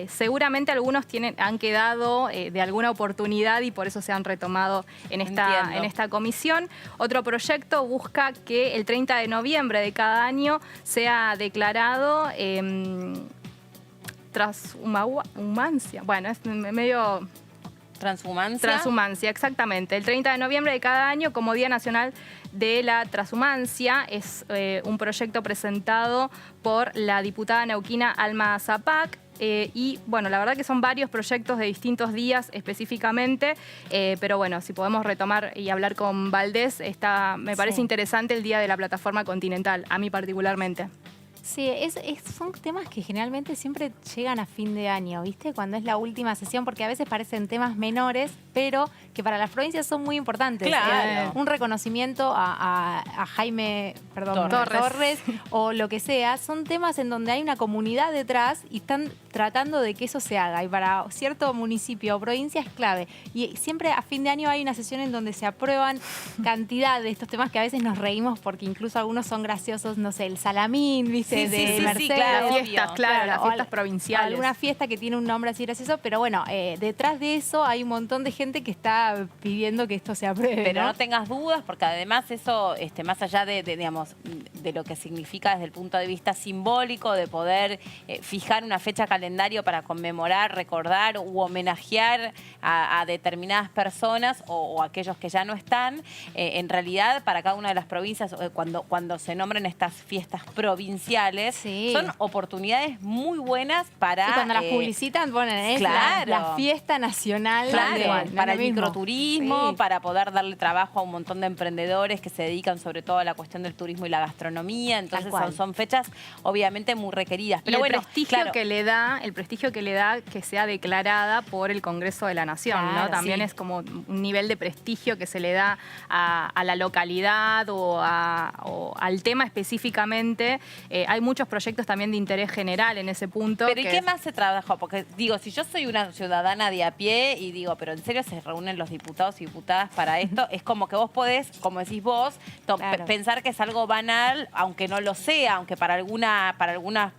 Seguramente algunos han quedado de alguna oportunidad y por eso se han retomado en esta comisión. Otro proyecto busca que el 30 de noviembre de cada año sea declarado transhumancia. Bueno, es medio... Transhumancia, exactamente. El 30 de noviembre de cada año como Día Nacional de la Transhumancia es un proyecto presentado por la diputada neuquina Alma Zapac. Y bueno, la verdad que son varios proyectos de distintos días específicamente, pero bueno, si podemos retomar y hablar con Valdés, me parece interesante el Día de la Plataforma Continental, a mí particularmente. Sí, son temas que generalmente siempre llegan a fin de año, ¿viste? Cuando es la última sesión, porque a veces parecen temas menores, pero que para las provincias son muy importantes. Claro. Un reconocimiento a Jaime Torres o lo que sea, son temas en donde hay una comunidad detrás y están tratando de que eso se haga. Y para cierto municipio o provincia es clave. Y siempre a fin de año hay una sesión en donde se aprueban cantidad de estos temas que a veces nos reímos porque incluso algunos son graciosos, no sé, el salamín, ¿viste? Sí, de sí, Mercedes. claro, Las fiestas, claro, las fiestas o provinciales. alguna fiesta que tiene un nombre así gracioso, pero bueno, detrás de eso hay un montón de gente que está pidiendo que esto se apruebe. Pero no tengas dudas, porque además eso, más allá digamos, de lo que significa desde el punto de vista simbólico, de poder fijar una fecha calendario para conmemorar, recordar u homenajear a determinadas personas o aquellos que ya no están, en realidad para cada una de las provincias, cuando se nombren estas fiestas provinciales, son oportunidades muy buenas para... Y cuando las publicitan ponen la fiesta nacional. Para el microturismo, para poder darle trabajo a un montón de emprendedores que se dedican sobre todo a la cuestión del turismo y la gastronomía. Entonces son fechas obviamente muy requeridas. Pero el prestigio que le da que sea declarada por el Congreso de la Nación, ¿no? También es como un nivel de prestigio que se le da a la localidad o al tema específicamente. Hay muchos proyectos también de interés general en ese punto. Pero ¿y qué más se trabajó? Porque digo, si yo soy una ciudadana de a pie y digo, pero en serio se reúnen los diputados y diputadas para esto, es como que vos podés, como decís vos, pensar que es algo banal, aunque no lo sea, aunque para alguna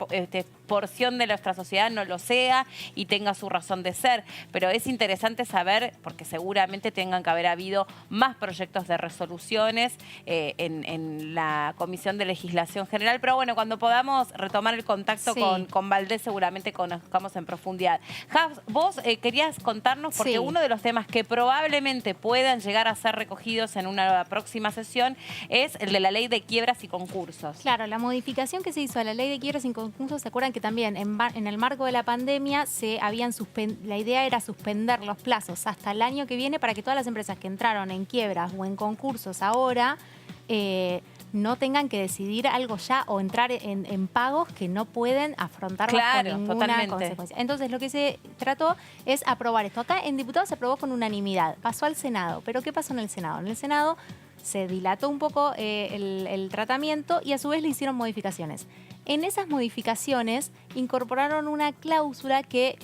porción de nuestra sociedad no lo sea y tenga su razón de ser. Pero es interesante saber, porque seguramente tengan que haber habido más proyectos de resoluciones en la Comisión de Legislación General. Pero bueno, cuando podamos retomar el contacto con Valdés, seguramente conozcamos en profundidad. Jafs, vos querías contarnos, porque uno de los temas que probablemente puedan llegar a ser recogidos en una próxima sesión es el de la ley de quiebras y concursos. Claro, la modificación que se hizo a la ley de quiebras y concursos, ¿se acuerdan que también en el marco de la pandemia la idea era suspender los plazos hasta el año que viene para que todas las empresas que entraron en quiebras o en concursos ahora no tengan que decidir algo ya o entrar en pagos que no pueden afrontar Claro, con ninguna totalmente. consecuencia. Entonces, lo que se trató es aprobar esto. Acá en diputados se aprobó con unanimidad, pasó al Senado. ¿Pero qué pasó en el Senado? En el Senado se dilató un poco el tratamiento y a su vez le hicieron modificaciones. En esas modificaciones incorporaron una cláusula que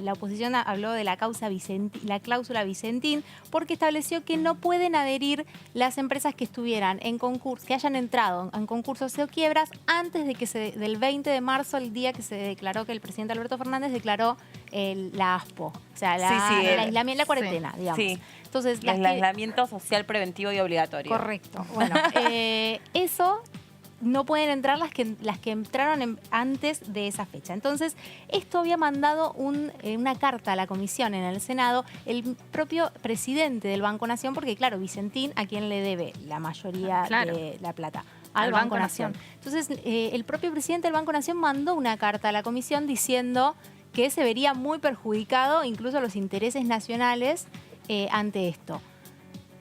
la oposición habló de la cláusula Vicentín, porque estableció que no pueden adherir las empresas que estuvieran en concurso, que hayan entrado en concursos o quiebras antes de que del 20 de marzo, el día que se declaró, que el presidente Alberto Fernández declaró la ASPO, o sea, la cuarentena, digamos. Sí. Entonces, El aislamiento social preventivo y obligatorio. Correcto. Bueno, eso no pueden entrar las que entraron antes de esa fecha. Entonces, esto había mandado una carta a la comisión en el Senado el propio presidente del Banco Nación, porque claro, Vicentín, ¿a quién le debe la mayoría de la plata? Al Banco Nación. Entonces, el propio presidente del Banco Nación mandó una carta a la comisión diciendo que se vería muy perjudicado incluso los intereses nacionales ante esto.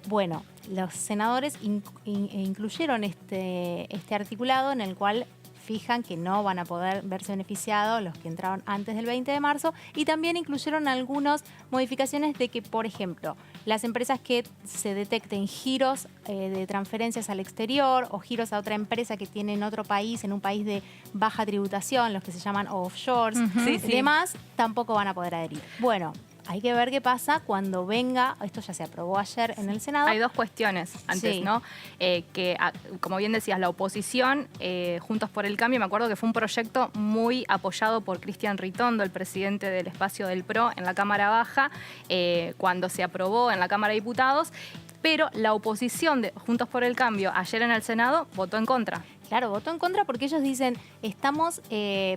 Bueno, los senadores incluyeron este articulado en el cual fijan que no van a poder verse beneficiados los que entraron antes del 20 de marzo y también incluyeron algunas modificaciones de que, por ejemplo, las empresas que se detecten giros de transferencias al exterior o giros a otra empresa que tiene en otro país, en un país de baja tributación, los que se llaman offshores y demás, tampoco van a poder adherir. Bueno, hay que ver qué pasa cuando venga, esto ya se aprobó ayer en el Senado. Hay dos cuestiones antes, ¿no? Como bien decías, la oposición, Juntos por el Cambio, me acuerdo que fue un proyecto muy apoyado por Cristian Ritondo, el presidente del espacio del PRO en la Cámara Baja, cuando se aprobó en la Cámara de Diputados, pero la oposición de Juntos por el Cambio ayer en el Senado votó en contra. Claro, votó en contra porque ellos dicen, estamos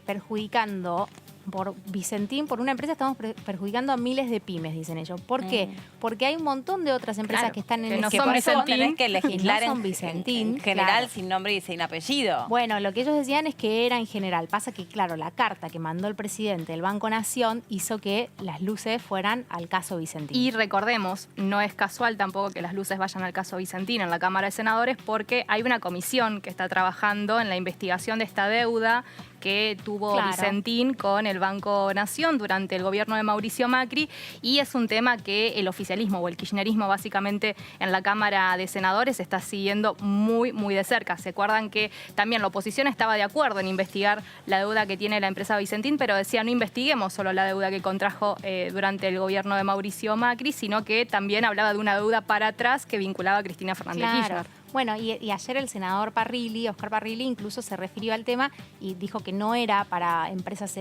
perjudicando por Vicentín, por una empresa, estamos perjudicando a miles de pymes, dicen ellos. ¿Por qué? Porque hay un montón de otras empresas que están en que no ese son proceso, Vicentín, que legislar no son Vicentín, en general, claro. sin nombre y sin apellido. Bueno, lo que ellos decían es que era en general. Pasa que, claro, la carta que mandó el presidente del Banco Nación hizo que las luces fueran al caso Vicentín. Y recordemos, no es casual tampoco que las luces vayan al caso Vicentín en la Cámara de Senadores, porque hay una comisión que está trabajando en la investigación de esta deuda que tuvo Vicentín con el Banco Nación durante el gobierno de Mauricio Macri, y es un tema que el oficialismo o el kirchnerismo básicamente en la Cámara de Senadores está siguiendo muy, muy de cerca. Se acuerdan que también la oposición estaba de acuerdo en investigar la deuda que tiene la empresa Vicentín, pero decía no investiguemos solo la deuda que contrajo durante el gobierno de Mauricio Macri, sino que también hablaba de una deuda para atrás que vinculaba a Cristina Fernández de Kirchner. Bueno, y ayer el senador Oscar Parrilli, incluso se refirió al tema y dijo que no era para empresas,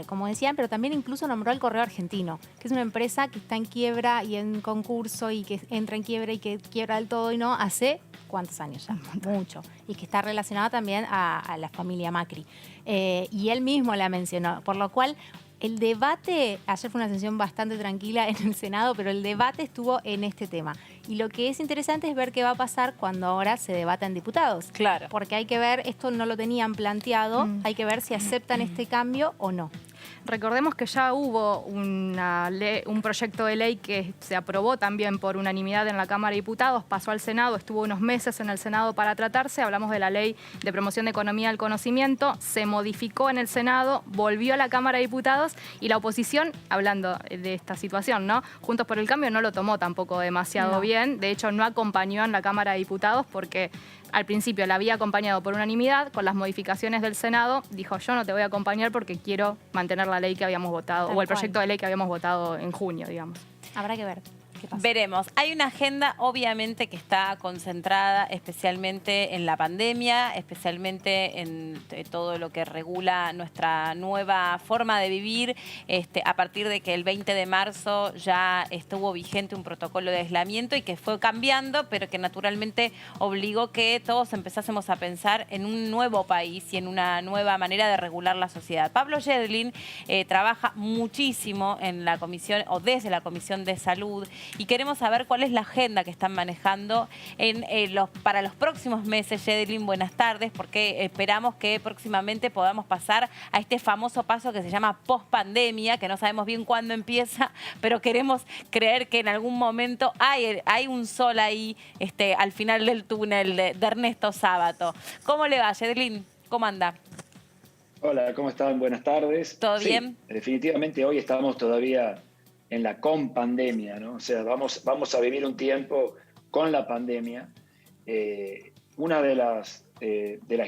como decían, pero también incluso nombró al Correo Argentino, que es una empresa que está en quiebra y en concurso y que entra en quiebra y que quiebra del todo y no hace ¿cuántos años ya? Mucho. Y que está relacionada también a la familia Macri. Y él mismo la mencionó, por lo cual el debate, ayer fue una sesión bastante tranquila en el Senado, pero el debate estuvo en este tema. Y lo que es interesante es ver qué va a pasar cuando ahora se debata en diputados. Claro. Porque hay que ver, esto no lo tenían planteado, hay que ver si aceptan este cambio o no. Recordemos que ya hubo un proyecto de ley que se aprobó también por unanimidad en la Cámara de Diputados, pasó al Senado, estuvo unos meses en el Senado para tratarse, hablamos de la Ley de Promoción de Economía del Conocimiento, se modificó en el Senado, volvió a la Cámara de Diputados y la oposición, hablando de esta situación, ¿no? Juntos por el Cambio no lo tomó tampoco demasiado bien, de hecho no acompañó en la Cámara de Diputados porque al principio la había acompañado por unanimidad, con las modificaciones del Senado, dijo yo no te voy a acompañar porque quiero mantener la ley que habíamos votado, o el proyecto de ley que habíamos votado en junio, digamos. Habrá que ver. Veremos. Hay una agenda, obviamente, que está concentrada especialmente en la pandemia, especialmente en todo lo que regula nuestra nueva forma de vivir, a partir de que el 20 de marzo ya estuvo vigente un protocolo de aislamiento y que fue cambiando, pero que naturalmente obligó que todos empezásemos a pensar en un nuevo país y en una nueva manera de regular la sociedad. Pablo Yedlin trabaja muchísimo en la comisión, o desde la Comisión de Salud, y queremos saber cuál es la agenda que están manejando para los próximos meses. Yedelyn, buenas tardes, porque esperamos que próximamente podamos pasar a este famoso paso que se llama post-pandemia, que no sabemos bien cuándo empieza, pero queremos creer que en algún momento hay un sol ahí al final del túnel de Ernesto Sábato. ¿Cómo le va, Yedelyn? ¿Cómo anda? Hola, ¿cómo están? Buenas tardes. ¿Todo sí, bien? Definitivamente hoy estamos todavía en la compandemia, ¿no? O sea, vamos a vivir un tiempo con la pandemia. Una de las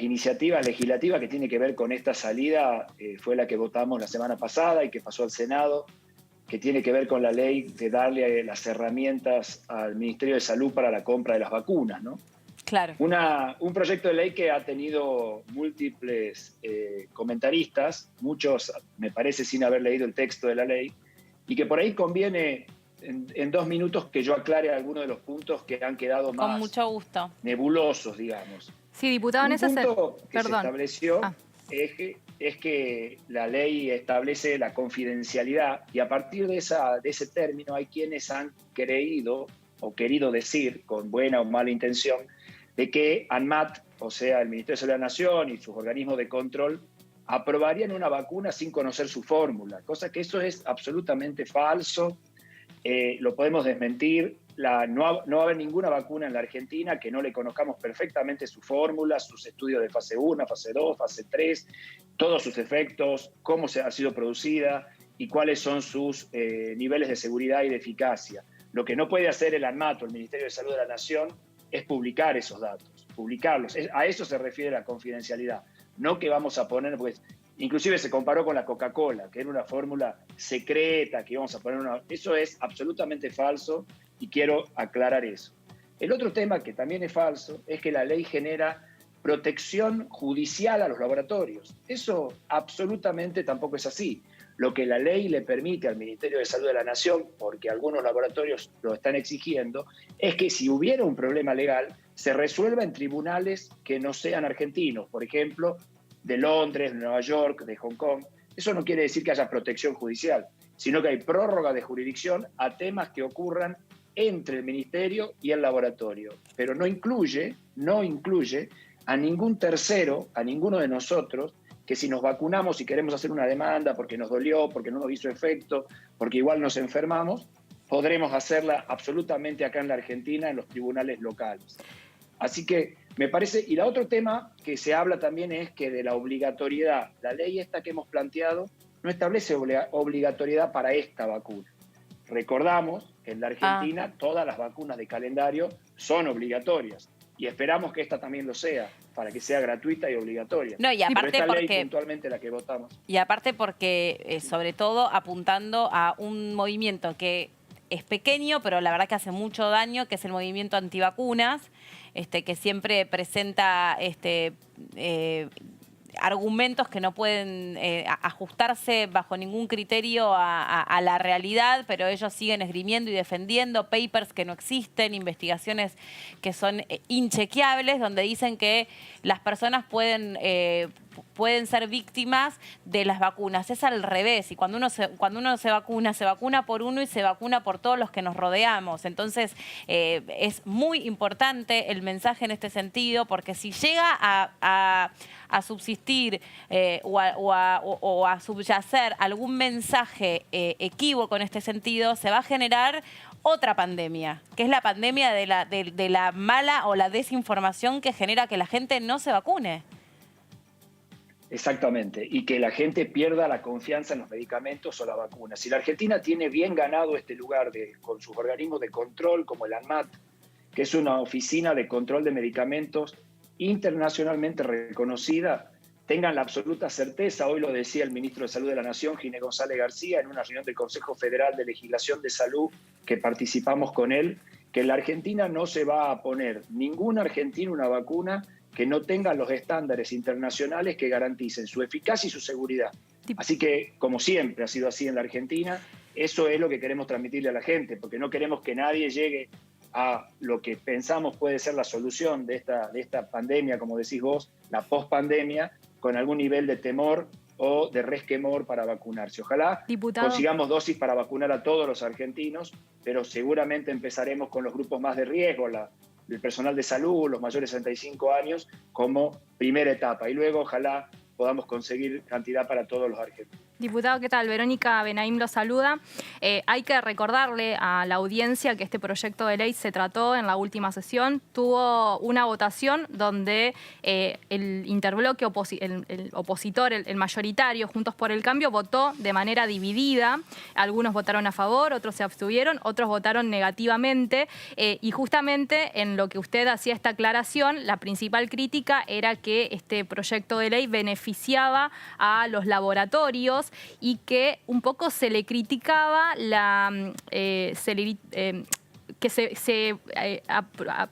iniciativas legislativas que tiene que ver con esta salida fue la que votamos la semana pasada y que pasó al Senado, que tiene que ver con la ley de darle las herramientas al Ministerio de Salud para la compra de las vacunas, ¿no? Claro. Un proyecto de ley que ha tenido múltiples comentaristas, muchos me parece sin haber leído el texto de la ley, y que por ahí conviene en 2 minutos que yo aclare algunos de los puntos que han quedado más Con mucho gusto. nebulosos, digamos. Sí, diputado, en ese punto que Perdón. se estableció es que la ley establece la confidencialidad y a partir de ese término hay quienes han creído o querido decir, con buena o mala intención, de que ANMAT, o sea, el Ministerio de Salud de la Nación y sus organismos de control, aprobarían una vacuna sin conocer su fórmula, cosa que eso es absolutamente falso, lo podemos desmentir. No va a haber ninguna vacuna en la Argentina que no le conozcamos perfectamente su fórmula, sus estudios de fase 1, fase 2, fase 3, todos sus efectos, cómo ha sido producida y cuáles son sus niveles de seguridad y de eficacia. Lo que no puede hacer el ANMAT o el Ministerio de Salud de la Nación es publicar esos datos, publicarlos. A eso se refiere la confidencialidad. No que vamos a poner, pues, inclusive se comparó con la Coca-Cola, que era una fórmula secreta, que íbamos a poner Eso es absolutamente falso y quiero aclarar eso. El otro tema que también es falso es que la ley genera protección judicial a los laboratorios. Eso absolutamente tampoco es así. Lo que la ley le permite al Ministerio de Salud de la Nación, porque algunos laboratorios lo están exigiendo, es que si hubiera un problema legal, se resuelva en tribunales que no sean argentinos, por ejemplo, de Londres, de Nueva York, de Hong Kong. Eso no quiere decir que haya protección judicial, sino que hay prórroga de jurisdicción a temas que ocurran entre el Ministerio y el laboratorio, pero no incluye a ningún tercero, a ninguno de nosotros, que si nos vacunamos y queremos hacer una demanda porque nos dolió, porque no nos hizo efecto, porque igual nos enfermamos, podremos hacerla absolutamente acá en la Argentina, en los tribunales locales. Así que me parece, y el otro tema que se habla también es que de la obligatoriedad, la ley esta que hemos planteado no establece obligatoriedad para esta vacuna. Recordamos que en la Argentina todas las vacunas de calendario son obligatorias y esperamos que esta también lo sea, para que sea gratuita y obligatoria. No, y aparte pero esta porque ley puntualmente la que votamos. Y aparte porque, sobre todo, apuntando a un movimiento que es pequeño, pero la verdad que hace mucho daño, que es el movimiento antivacunas, que siempre presenta argumentos que no pueden ajustarse bajo ningún criterio a la realidad, pero ellos siguen esgrimiendo y defendiendo papers que no existen, investigaciones que son inchequeables, donde dicen que las personas pueden ser víctimas de las vacunas. Es al revés, y cuando uno se vacuna por uno y se vacuna por todos los que nos rodeamos. Entonces, es muy importante el mensaje en este sentido, porque si llega a subsistir o a subyacer algún mensaje equívoco en este sentido, se va a generar otra pandemia, que es la pandemia de la mala o la desinformación que genera que la gente no se vacune. Exactamente, y que la gente pierda la confianza en los medicamentos o la vacuna. Si la Argentina tiene bien ganado este lugar con sus organismos de control, como el ANMAT, que es una oficina de control de medicamentos internacionalmente reconocida, tengan la absoluta certeza, hoy lo decía el ministro de Salud de la Nación, Ginés González García, en una reunión del Consejo Federal de Legislación de Salud que participamos con él, que en la Argentina no se va a poner ningún argentino una vacuna que no tenga los estándares internacionales que garanticen su eficacia y su seguridad. Así que, como siempre ha sido así en la Argentina, eso es lo que queremos transmitirle a la gente, porque no queremos que nadie llegue a lo que pensamos puede ser la solución de esta pandemia, como decís vos, la pospandemia, con algún nivel de temor o de resquemor para vacunarse. Ojalá Diputado, consigamos dosis para vacunar a todos los argentinos, pero seguramente empezaremos con los grupos más de riesgo, el personal de salud, los mayores de 65 años, como primera etapa. Y luego ojalá podamos conseguir cantidad para todos los argentinos. diputado, ¿qué tal? Verónica Benaim lo saluda. Hay que recordarle a la audiencia que este proyecto de ley se trató en la última sesión. Tuvo una votación donde el interbloque, el opositor, el mayoritario, Juntos por el Cambio, votó de manera dividida. Algunos votaron a favor, otros se abstuvieron, otros votaron negativamente. Y justamente en lo que usted hacía esta aclaración, la principal crítica era que este proyecto de ley beneficiaba a los laboratorios y que un poco se le criticaba que se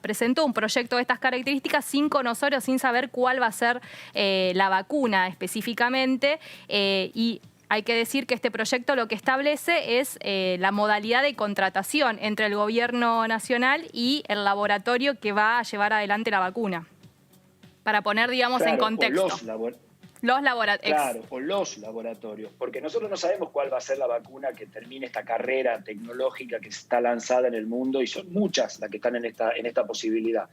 presentó un proyecto de estas características sin conocer o sin saber cuál va a ser la vacuna específicamente y hay que decir que este proyecto lo que establece es la modalidad de contratación entre el gobierno nacional y el laboratorio que va a llevar adelante la vacuna. Para poner, digamos, en contexto. Claro, o los laboratorios, porque nosotros no sabemos cuál va a ser la vacuna que termine esta carrera tecnológica que está lanzada en el mundo y son muchas las que están en esta posibilidad.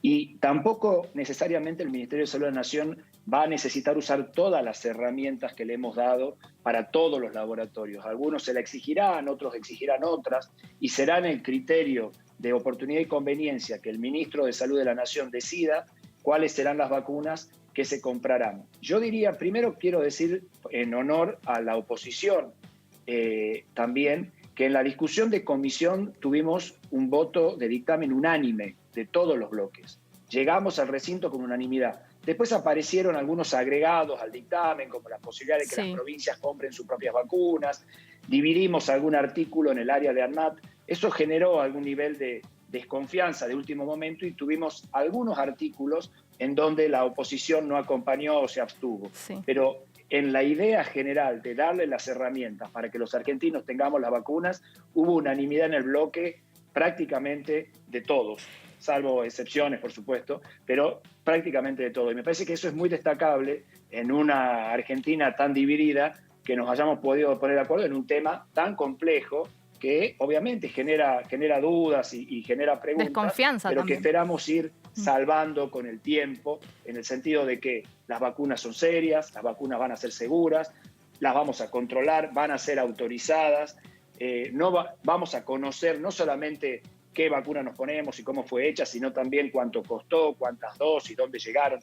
Y tampoco necesariamente el Ministerio de Salud de la Nación va a necesitar usar todas las herramientas que le hemos dado para todos los laboratorios. Algunos se la exigirán, otros exigirán otras, y será en el criterio de oportunidad y conveniencia que el Ministro de Salud de la Nación decida cuáles serán las vacunas que se comprarán. Yo diría, primero quiero decir en honor a la oposición también, que en la discusión de comisión tuvimos un voto de dictamen unánime de todos los bloques. Llegamos al recinto con unanimidad. Después aparecieron algunos agregados al dictamen, como la posibilidad de que las provincias compren sus propias vacunas. Dividimos algún artículo en el área de ANMAT. Eso generó algún nivel de desconfianza de último momento y tuvimos algunos artículos en donde la oposición no acompañó o se abstuvo. Sí. Pero en la idea general de darle las herramientas para que los argentinos tengamos las vacunas, hubo unanimidad en el bloque prácticamente de todos, salvo excepciones, por supuesto, pero prácticamente de todo. Y me parece que eso es muy destacable en una Argentina tan dividida, que nos hayamos podido poner de acuerdo en un tema tan complejo que obviamente genera dudas y genera preguntas, desconfianza pero también. Que esperamos ir salvando con el tiempo, en el sentido de que las vacunas son serias, las vacunas van a ser seguras, las vamos a controlar, van a ser autorizadas, vamos a conocer no solamente qué vacuna nos ponemos y cómo fue hecha, sino también cuánto costó, cuántas dosis, dónde llegaron.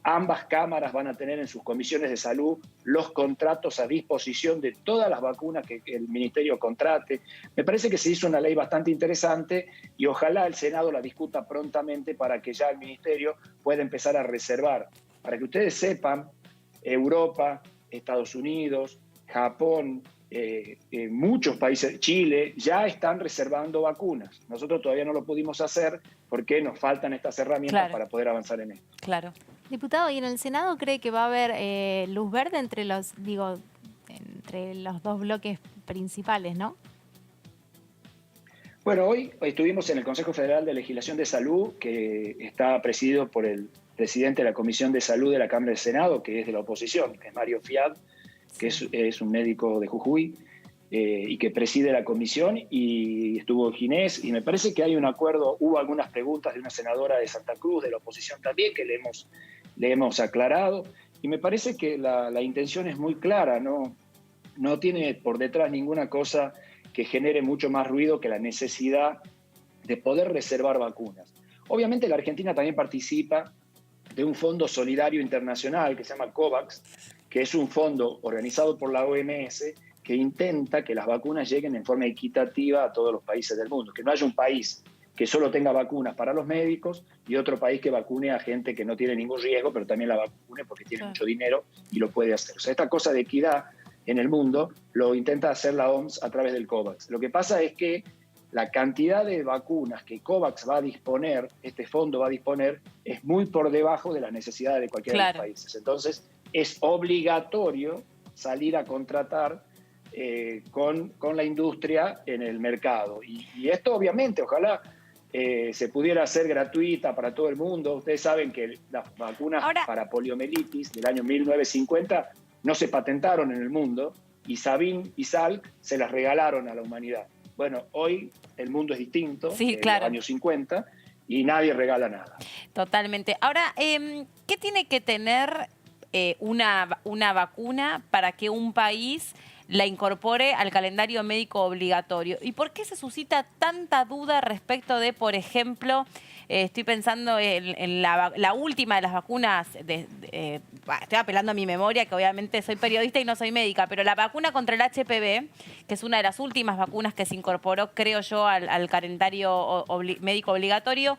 Ambas cámaras van a tener en sus comisiones de salud los contratos a disposición de todas las vacunas que el Ministerio contrate. Me parece que se hizo una ley bastante interesante y ojalá el Senado la discuta prontamente para que ya el Ministerio pueda empezar a reservar. Para que ustedes sepan, Europa, Estados Unidos, Japón, muchos países, Chile, ya están reservando vacunas. Nosotros todavía no lo pudimos hacer porque nos faltan estas herramientas para poder avanzar en esto. Claro. Diputado, ¿y en el Senado cree que va a haber luz verde entre los dos bloques principales, no? Bueno, hoy estuvimos en el Consejo Federal de Legislación de Salud, que está presidido por el presidente de la Comisión de Salud de la Cámara del Senado, que es de la oposición, que es Mario Fiat, que es un médico de Jujuy y que preside la comisión, y estuvo Ginés, y me parece que hay un acuerdo. Hubo algunas preguntas de una senadora de Santa Cruz, de la oposición también, que le hemos aclarado, y me parece que la intención es muy clara, no tiene por detrás ninguna cosa que genere mucho más ruido que la necesidad de poder reservar vacunas. Obviamente la Argentina también participa de un fondo solidario internacional que se llama COVAX, que es un fondo organizado por la OMS que intenta que las vacunas lleguen en forma equitativa a todos los países del mundo, que no haya un país que solo tenga vacunas para los médicos y otro país que vacune a gente que no tiene ningún riesgo, pero también la vacune porque tiene mucho dinero y lo puede hacer. O sea, esta cosa de equidad en el mundo lo intenta hacer la OMS a través del COVAX. Lo que pasa es que la cantidad de vacunas que COVAX va a disponer, este fondo va a disponer, es muy por debajo de las necesidades de cualquiera de los países. Entonces, es obligatorio salir a contratar con la industria en el mercado. Y esto, obviamente, ojalá se pudiera hacer gratuita para todo el mundo. Ustedes saben que las vacunas para poliomielitis del año 1950 no se patentaron en el mundo y Sabin y Salk se las regalaron a la humanidad. Bueno, hoy el mundo es distinto, Sí, en claro. los años 50, y nadie regala nada. Totalmente. Ahora, ¿qué tiene que tener una vacuna para que un país la incorpore al calendario médico obligatorio? ¿Y por qué se suscita tanta duda respecto de, por ejemplo, estoy pensando en la última de las vacunas, estoy apelando a mi memoria, que obviamente soy periodista y no soy médica, pero la vacuna contra el HPV, que es una de las últimas vacunas que se incorporó, creo yo, al calendario médico obligatorio,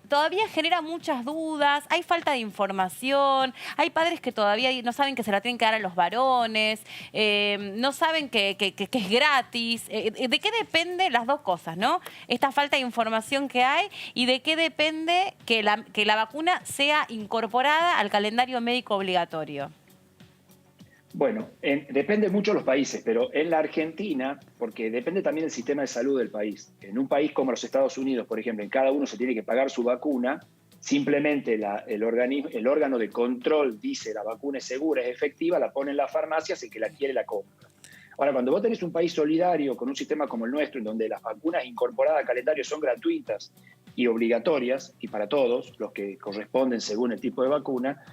todavía genera muchas dudas, hay falta de información, hay padres que todavía no saben que se la tienen que dar a los varones, no saben que es gratis. ¿De qué depende las dos cosas, no? Esta falta de información que hay y de qué depende que la vacuna sea incorporada al calendario médico obligatorio. Bueno, depende mucho de los países, pero en la Argentina, porque depende también del sistema de salud del país. En un país como los Estados Unidos, por ejemplo, en cada uno se tiene que pagar su vacuna, simplemente el órgano de control dice la vacuna es segura, es efectiva, la pone en las farmacias, el que la quiere la compra. Ahora, cuando vos tenés un país solidario con un sistema como el nuestro, en donde las vacunas incorporadas al calendario son gratuitas y obligatorias, y para todos, los que corresponden según el tipo de vacuna,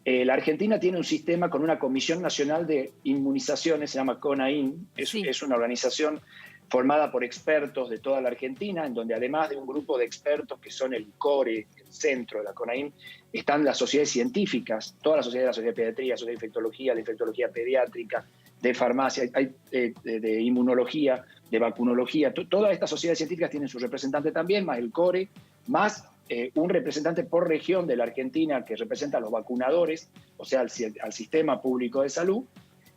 la Argentina tiene un sistema con una Comisión Nacional de Inmunizaciones, se llama CONAIN, es una organización formada por expertos de toda la Argentina, en donde además de un grupo de expertos que son el core, el centro de la CONAIN, están las sociedades científicas, todas las sociedades, la Sociedad de Pediatría, la Sociedad de Infectología Pediátrica, de farmacia, hay de inmunología, de vacunología. Todas estas sociedades científicas tienen su representante también, más el core, más un representante por región de la Argentina que representa a los vacunadores, o sea, al sistema público de salud.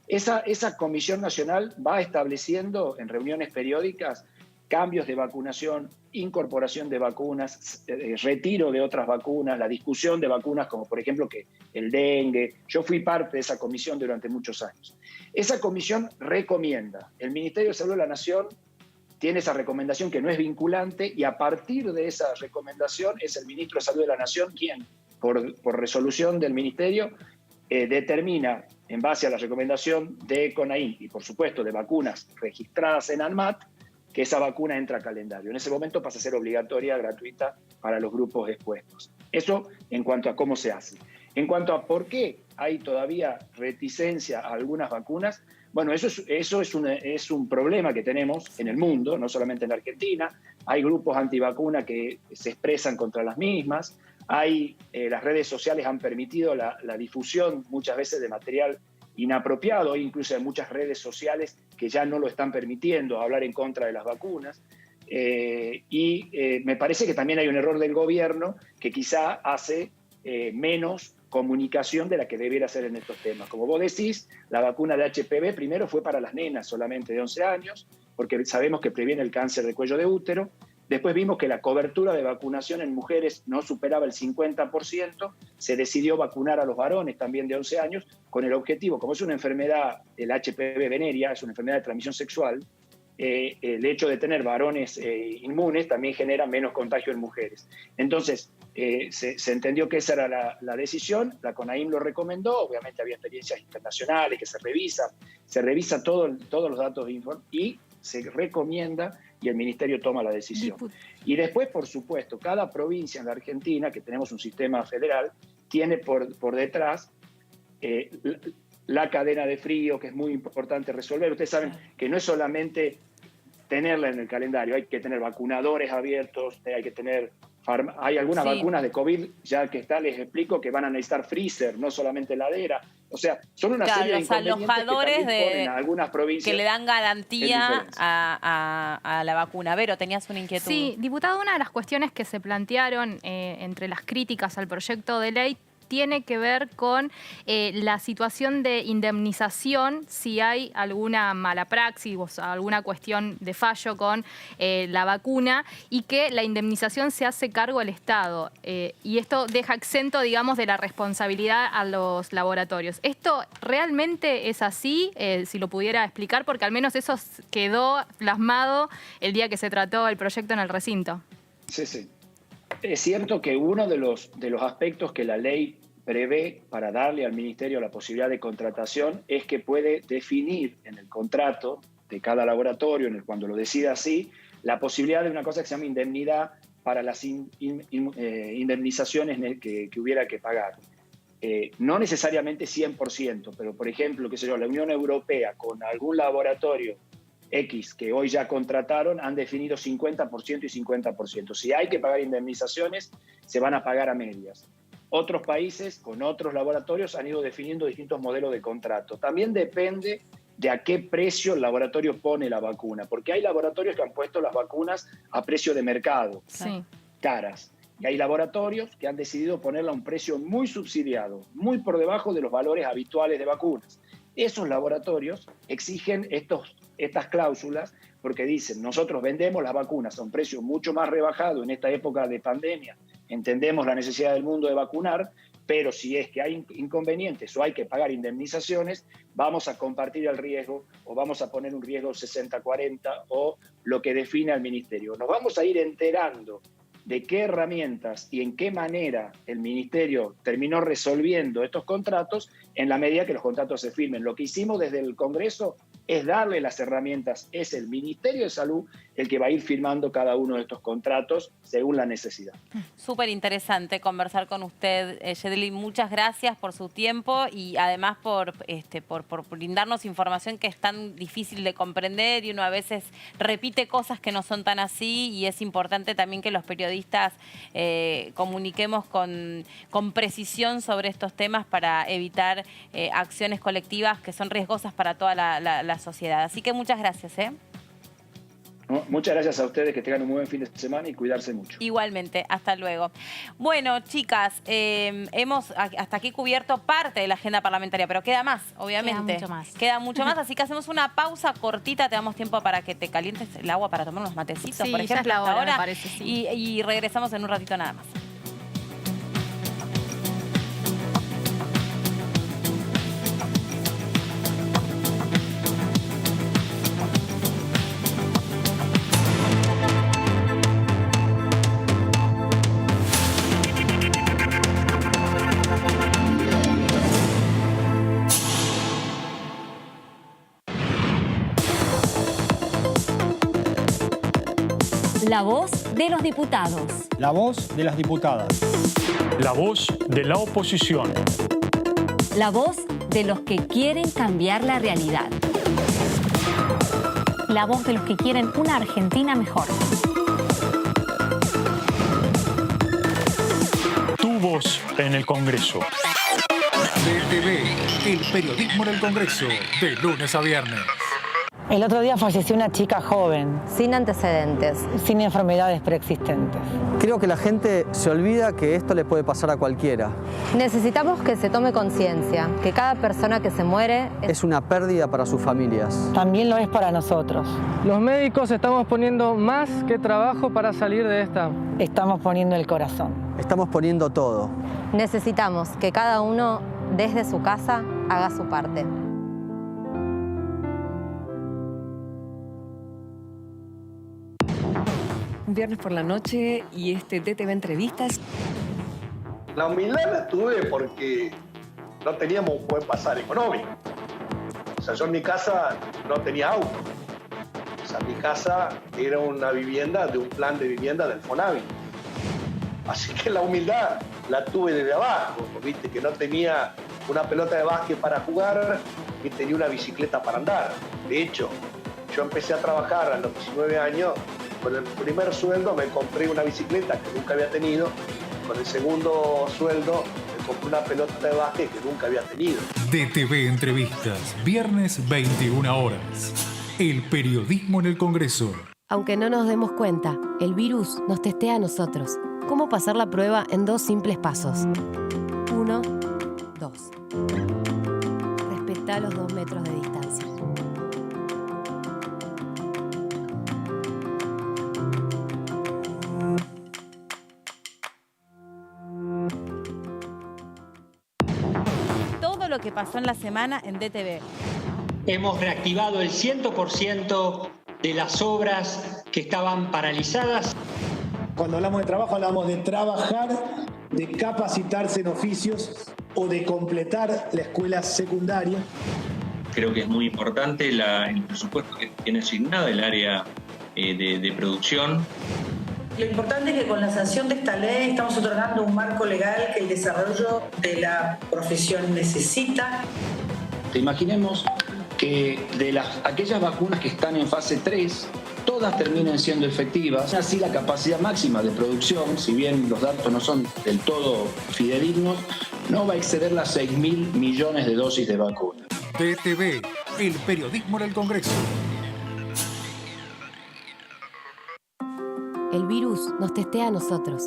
Esa comisión nacional va estableciendo en reuniones periódicas cambios de vacunación, incorporación de vacunas, retiro de otras vacunas, la discusión de vacunas como por ejemplo que el dengue. Yo fui parte de esa comisión durante muchos años. Esa comisión recomienda, el Ministerio de Salud de la Nación tiene esa recomendación que no es vinculante y a partir de esa recomendación es el Ministro de Salud de la Nación quien, por resolución del Ministerio, determina, en base a la recomendación de CONAIN y por supuesto de vacunas registradas en ANMAT, que esa vacuna entra a calendario. En ese momento pasa a ser obligatoria, gratuita para los grupos expuestos. Eso en cuanto a cómo se hace. En cuanto a por qué hay todavía reticencia a algunas vacunas, bueno, eso es un problema que tenemos en el mundo, no solamente en la Argentina. Hay grupos antivacunas que se expresan contra las mismas. Las redes sociales han permitido la difusión muchas veces de material inapropiado. Incluso hay muchas redes sociales que ya no lo están permitiendo hablar en contra de las vacunas. Me parece que también hay un error del gobierno que quizá hace menos comunicación de la que debiera hacer en estos temas. Como vos decís, la vacuna de HPV primero fue para las nenas solamente de 11 años, porque sabemos que previene el cáncer de cuello de útero. Después vimos que la cobertura de vacunación en mujeres no superaba el 50%. Se decidió vacunar a los varones también de 11 años con el objetivo, como es una enfermedad, el HPV venérea, es una enfermedad de transmisión sexual, el hecho de tener varones inmunes también genera menos contagio en mujeres. Entonces, se entendió que esa era la decisión, la CONAIN lo recomendó, obviamente había experiencias internacionales que se revisa todos los datos de informe y se recomienda y el Ministerio toma la decisión. Y después, por supuesto, cada provincia en la Argentina, que tenemos un sistema federal, tiene por detrás la cadena de frío, que es muy importante resolver. Ustedes saben que no es solamente tenerla en el calendario, hay que tener vacunadores abiertos, hay que tener... Hay algunas vacunas de COVID, ya que está, les explico, que van a necesitar freezer, no solamente heladera. O sea, son una serie de inconvenientes alojadores que también ponen a algunas provincias que le dan garantía a la vacuna. Vero, tenías una inquietud. Sí, diputado, una de las cuestiones que se plantearon entre las críticas al proyecto de ley tiene que ver con la situación de indemnización si hay alguna mala praxis o alguna cuestión de fallo con la vacuna y que la indemnización se hace cargo al Estado. Y esto deja exento, digamos, de la responsabilidad a los laboratorios. ¿Esto realmente es así? Si lo pudiera explicar, porque al menos eso quedó plasmado el día que se trató el proyecto en el recinto. Sí, sí. Es cierto que uno de los aspectos que la ley prevé para darle al Ministerio la posibilidad de contratación es que puede definir en el contrato de cada laboratorio, cuando lo decida así, la posibilidad de una cosa que se llama indemnidad para las indemnizaciones que hubiera que pagar. No necesariamente 100%, pero por ejemplo, qué sé yo, la Unión Europea con algún laboratorio X que hoy ya contrataron han definido 50% y 50%. Si hay que pagar indemnizaciones, se van a pagar a medias. Otros países con otros laboratorios han ido definiendo distintos modelos de contrato. También depende de a qué precio el laboratorio pone la vacuna, porque hay laboratorios que han puesto las vacunas a precio de mercado, Sí. caras. Y hay laboratorios que han decidido ponerla a un precio muy subsidiado, muy por debajo de los valores habituales de vacunas. Esos laboratorios exigen estas cláusulas porque dicen, nosotros vendemos las vacunas a un precio mucho más rebajado en esta época de pandemia, entendemos la necesidad del mundo de vacunar, pero si es que hay inconvenientes o hay que pagar indemnizaciones, vamos a compartir el riesgo o vamos a poner un riesgo 60-40 o lo que define el Ministerio. Nos vamos a ir enterando de qué herramientas y en qué manera el Ministerio terminó resolviendo estos contratos en la medida que los contratos se firmen. Lo que hicimos desde el Congreso es darle las herramientas. Es el Ministerio de Salud el que va a ir firmando cada uno de estos contratos según la necesidad. Súper interesante conversar con usted, Yedlin. Muchas gracias por su tiempo y además por brindarnos información que es tan difícil de comprender y uno a veces repite cosas que no son tan así y es importante también que los periodistas comuniquemos con precisión sobre estos temas para evitar acciones colectivas que son riesgosas para toda la sociedad. Así que muchas gracias. Muchas gracias a ustedes, que tengan un muy buen fin de semana y cuidarse mucho. Igualmente, hasta luego. Bueno, chicas, hemos hasta aquí cubierto parte de la agenda parlamentaria, pero queda más, obviamente. Queda mucho más. Queda mucho más, así que hacemos una pausa cortita, te damos tiempo para que te calientes el agua para tomar unos matecitos, Sí, por ya es ejemplo, la hasta hora, me ahora. parece, sí. Y regresamos en un ratito nada más. La voz de los diputados. La voz de las diputadas. La voz de la oposición. La voz de los que quieren cambiar la realidad. La voz de los que quieren una Argentina mejor. Tu voz en el Congreso. DTV, el periodismo en el Congreso, de lunes a viernes. El otro día falleció una chica joven, sin antecedentes, sin enfermedades preexistentes. Creo que la gente se olvida que esto le puede pasar a cualquiera. Necesitamos que se tome conciencia, que cada persona que se muere es una pérdida para sus familias. También lo es para nosotros. Los médicos estamos poniendo más que trabajo para salir de esta. Estamos poniendo el corazón. Estamos poniendo todo. Necesitamos que cada uno, desde su casa, haga su parte. Un viernes por la noche y este DTV Entrevistas. La humildad la tuve porque no teníamos un buen pasar económico. O sea, yo en mi casa no tenía auto. O sea, mi casa era una vivienda de un plan de vivienda del Fonavi. Así que la humildad la tuve desde abajo. Viste que no tenía una pelota de básquet para jugar ni tenía una bicicleta para andar. De hecho, yo empecé a trabajar a los 19 años. Con el primer sueldo me compré una bicicleta que nunca había tenido. Con el segundo sueldo me compré una pelota de básquet que nunca había tenido. DTV Entrevistas, viernes 21 horas. El periodismo en el Congreso. Aunque no nos demos cuenta, el virus nos testea a nosotros. ¿Cómo pasar la prueba en 2 simples pasos? 1, 2. Respetá los 2 metros de distancia. Todo lo que pasó en la semana en DTV. Hemos reactivado el 100% de las obras que estaban paralizadas. Cuando hablamos de trabajo, hablamos de trabajar de capacitarse en oficios o de completar la escuela secundaria. Creo que es muy importante el presupuesto que tiene asignado el área de producción. Lo importante es que con la sanción de esta ley estamos otorgando un marco legal que el desarrollo de la profesión necesita. Imaginemos que de aquellas vacunas que están en fase 3, todas terminen siendo efectivas. Así la capacidad máxima de producción, si bien los datos no son del todo fidedignos, no va a exceder las 6.000 millones de dosis de vacuna. DTV, el periodismo en el Congreso. El virus nos testea a nosotros.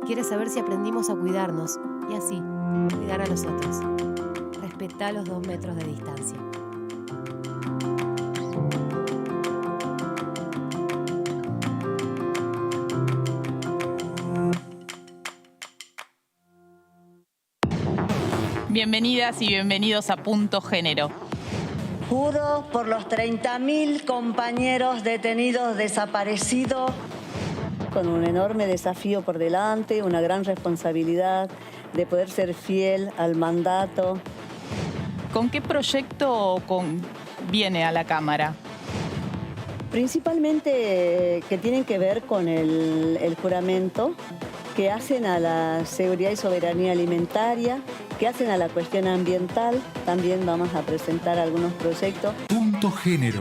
Quiere saber si aprendimos a cuidarnos y así cuidar a los otros. Respetá los 2 metros de distancia. Bienvenidas y bienvenidos a Punto Género. Juro por los 30.000 compañeros detenidos desaparecidos. Con un enorme desafío por delante, una gran responsabilidad de poder ser fiel al mandato. ¿Con qué proyecto viene a la Cámara? Principalmente que tienen que ver con el juramento que hacen a la seguridad y soberanía alimentaria, que hacen a la cuestión ambiental. También vamos a presentar algunos proyectos. Punto Género.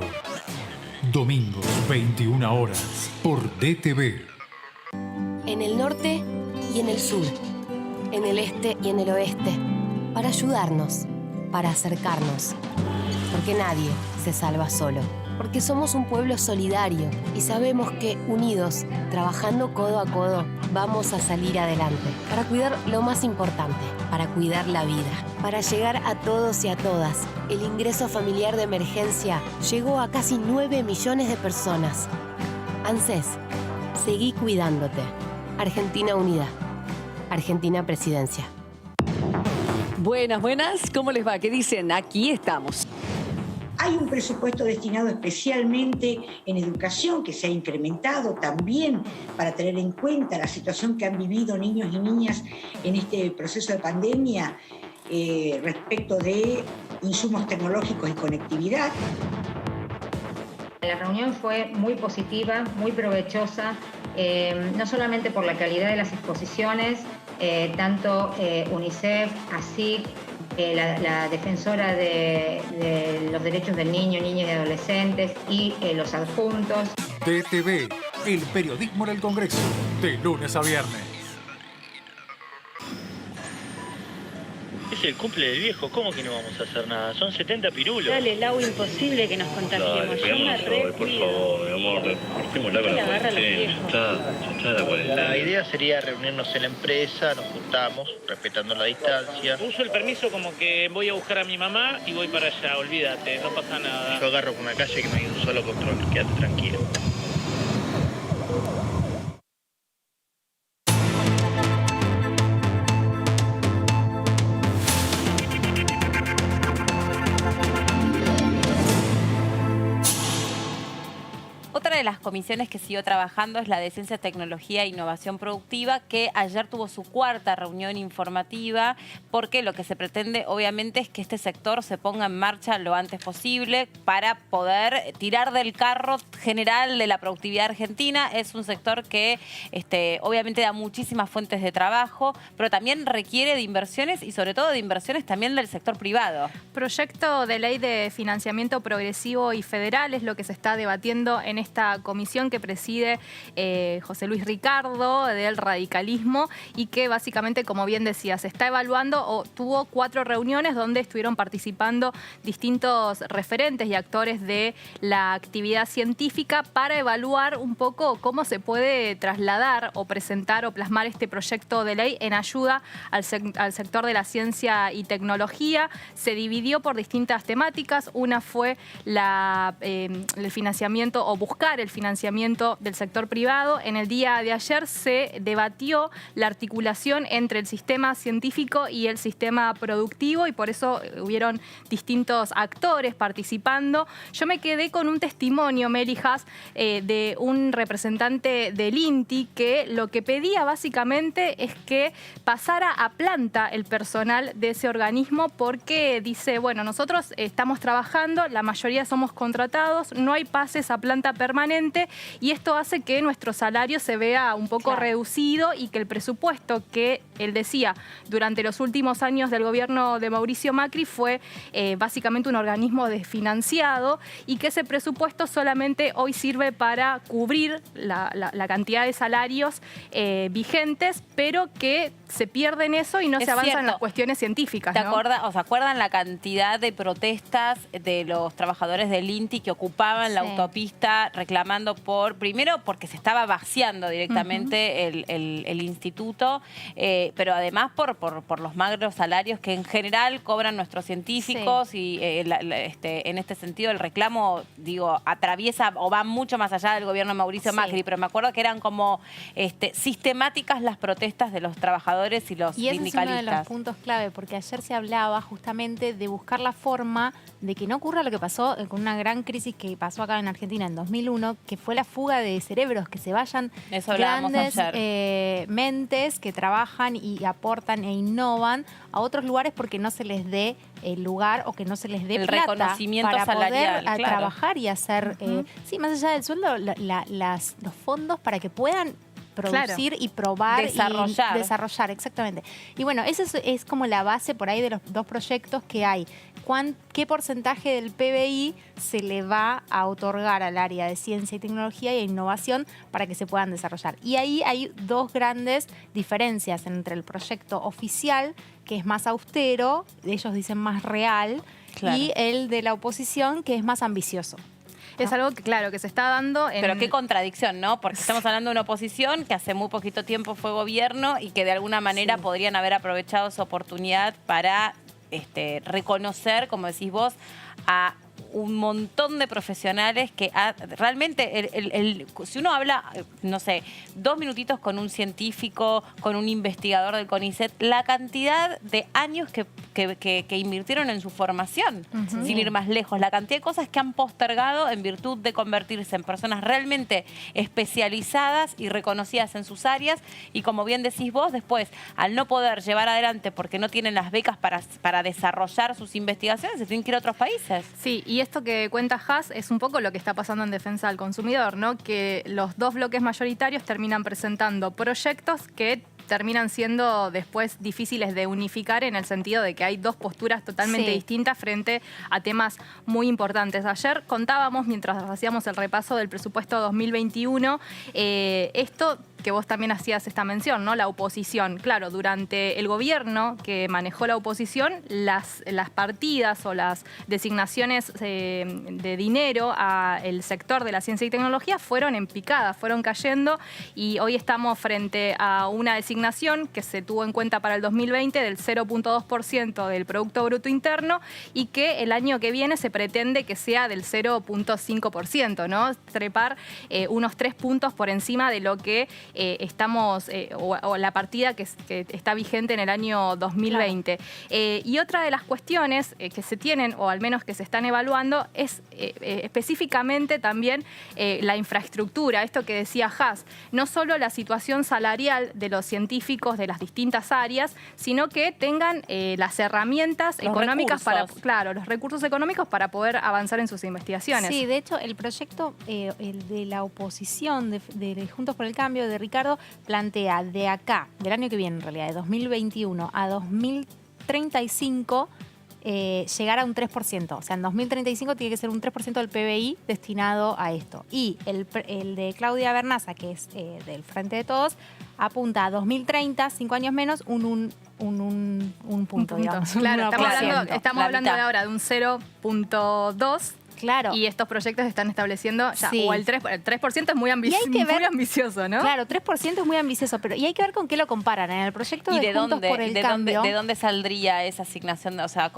Domingos, 21 horas, por DTV. En el norte y en el sur, en el este y en el oeste, para ayudarnos, para acercarnos, porque nadie se salva solo, porque somos un pueblo solidario y sabemos que unidos, trabajando codo a codo, vamos a salir adelante, para cuidar lo más importante, para cuidar la vida, para llegar a todos y a todas. El ingreso familiar de emergencia llegó a casi 9 millones de personas. ANSES, seguí cuidándote. Argentina Unida. Argentina Presidencia. Buenas, buenas. ¿Cómo les va? ¿Qué dicen? Aquí estamos. Hay un presupuesto destinado especialmente en educación que se ha incrementado también para tener en cuenta la situación que han vivido niños y niñas en este proceso de pandemia respecto de insumos tecnológicos y conectividad. La reunión fue muy positiva, muy provechosa, no solamente por la calidad de las exposiciones, tanto UNICEF, ASIC, la defensora de los derechos del niño, niñas y adolescentes y los adjuntos. DTV, el periodismo en el Congreso, de lunes a viernes. Es el cumple del viejo, ¿cómo que no vamos a hacer nada? Son 70 pirulos. Dale, Lau, imposible que nos contagiemos. Dale, Yo me re por favor, mi amor, cortémosla con la cuarentena. Ya está la cuarentena. La idea sería reunirnos en la empresa, nos juntamos, respetando la distancia. Uso el permiso como que voy a buscar a mi mamá y voy para allá, olvídate, no pasa nada. Yo agarro por una calle que no hay un solo control, quédate tranquilo. Otra de las comisiones que siguió trabajando es la de Ciencia, Tecnología e Innovación Productiva, que ayer tuvo su 4ª reunión informativa, porque lo que se pretende obviamente es que este sector se ponga en marcha lo antes posible para poder tirar del carro general de la productividad argentina. Es un sector que obviamente da muchísimas fuentes de trabajo, pero también requiere de inversiones y sobre todo de inversiones también del sector privado. Proyecto de ley de financiamiento progresivo y federal es lo que se está debatiendo en esta comisión que preside José Luis Ricardo del radicalismo y que básicamente, como bien decía, se está evaluando o tuvo 4 reuniones donde estuvieron participando distintos referentes y actores de la actividad científica para evaluar un poco cómo se puede trasladar o presentar o plasmar este proyecto de ley en ayuda al sector de la ciencia y tecnología. Se dividió por distintas temáticas. Una fue el financiamiento o buscar aumentar el financiamiento del sector privado. En el día de ayer se debatió la articulación entre el sistema científico y el sistema productivo y por eso hubieron distintos actores participando. Yo me quedé con un testimonio, Melijas, de un representante del INTI que lo que pedía básicamente es que pasara a planta el personal de ese organismo porque dice, bueno, nosotros estamos trabajando, la mayoría somos contratados, no hay pases a planta permanente y esto hace que nuestro salario se vea un poco reducido y que el presupuesto que él decía durante los últimos años del gobierno de Mauricio Macri fue básicamente un organismo desfinanciado y que ese presupuesto solamente hoy sirve para cubrir la cantidad de salarios vigentes, pero que se pierden eso y no se avanza en las cuestiones científicas. ¿Se acuerdan la cantidad de protestas de los trabajadores del INTI que ocupaban la autopista reclamando primero porque se estaba vaciando directamente el instituto, pero además por los magros salarios que en general cobran nuestros científicos y en este sentido el reclamo, digo, atraviesa o va mucho más allá del gobierno de Mauricio Macri, pero me acuerdo que eran como sistemáticas las protestas de los trabajadores y los sindicalistas. Y ese es uno de los puntos clave, porque ayer se hablaba justamente de buscar la forma de que no ocurra lo que pasó con una gran crisis que pasó acá en Argentina en 2001, que fue la fuga de cerebros, que se vayan grandes mentes que trabajan y aportan e innovan a otros lugares porque no se les dé el lugar o que no se les dé plata reconocimiento para salarial, poder trabajar y hacer, más allá del sueldo, los fondos para que puedan producir y probar desarrollar. Y desarrollar, exactamente. Y bueno, eso es como la base por ahí de los dos proyectos que hay. ¿Qué porcentaje del PBI se le va a otorgar al área de ciencia y tecnología y innovación para que se puedan desarrollar? Y ahí hay dos grandes diferencias entre el proyecto oficial, que es más austero, ellos dicen más real, y el de la oposición, que es más ambicioso. Es algo que, claro, que se está dando en... Pero qué contradicción, ¿no? Porque estamos hablando de una oposición que hace muy poquito tiempo fue gobierno y que de alguna manera podrían haber aprovechado esa oportunidad para reconocer, como decís vos, a un montón de profesionales que realmente, si uno habla, no sé, 2 minutitos con un científico, con un investigador del CONICET, la cantidad de años que invirtieron en su formación, sin ir más lejos, la cantidad de cosas que han postergado en virtud de convertirse en personas realmente especializadas y reconocidas en sus áreas, y como bien decís vos, después, al no poder llevar adelante porque no tienen las becas para desarrollar sus investigaciones, se tienen que ir a otros países. Sí, y esto que cuenta Haas es un poco lo que está pasando en defensa del consumidor, ¿no? Que los dos bloques mayoritarios terminan presentando proyectos que terminan siendo después difíciles de unificar en el sentido de que hay dos posturas totalmente distintas frente a temas muy importantes. Ayer contábamos, mientras hacíamos el repaso del presupuesto 2021, esto que vos también hacías esta mención, ¿no? La oposición. Claro, durante el gobierno que manejó la oposición, las partidas o las designaciones de dinero al sector de la ciencia y tecnología fueron en picada, fueron cayendo, y hoy estamos frente a una designación que se tuvo en cuenta para el 2020 del 0.2% del Producto Bruto Interno y que el año que viene se pretende que sea del 0.5%, ¿no? Trepar unos 3 puntos por encima de lo que estamos, o la partida que está vigente en el año 2020. Claro. Y otra de las cuestiones que se tienen, o al menos que se están evaluando, es específicamente también la infraestructura, esto que decía Haas, no solo la situación salarial de los científicos de las distintas áreas, sino que tengan las herramientas económicas para, los recursos económicos para poder avanzar en sus investigaciones. Sí, de hecho, el proyecto, el de la oposición de Juntos por el Cambio, de Ricardo, plantea de acá, del año que viene en realidad, de 2021 a 2035, llegar a un 3%. O sea, en 2035 tiene que ser un 3% del PBI destinado a esto. Y el de Claudia Bernaza, que es del Frente de Todos, apunta a 2030, 5 años menos, un punto, digamos. Claro, estamos hablando de ahora de un 0.2%. Claro. Y estos proyectos están estableciendo ya, Sí. o el 3% es muy, Y hay que ver- muy ambicioso, ¿no? Claro, 3% es muy ambicioso, pero y hay que ver con qué lo comparan. En el proyecto ¿Y de de Juntos dónde, por el Cambio... de dónde saldría esa asignación? O sea,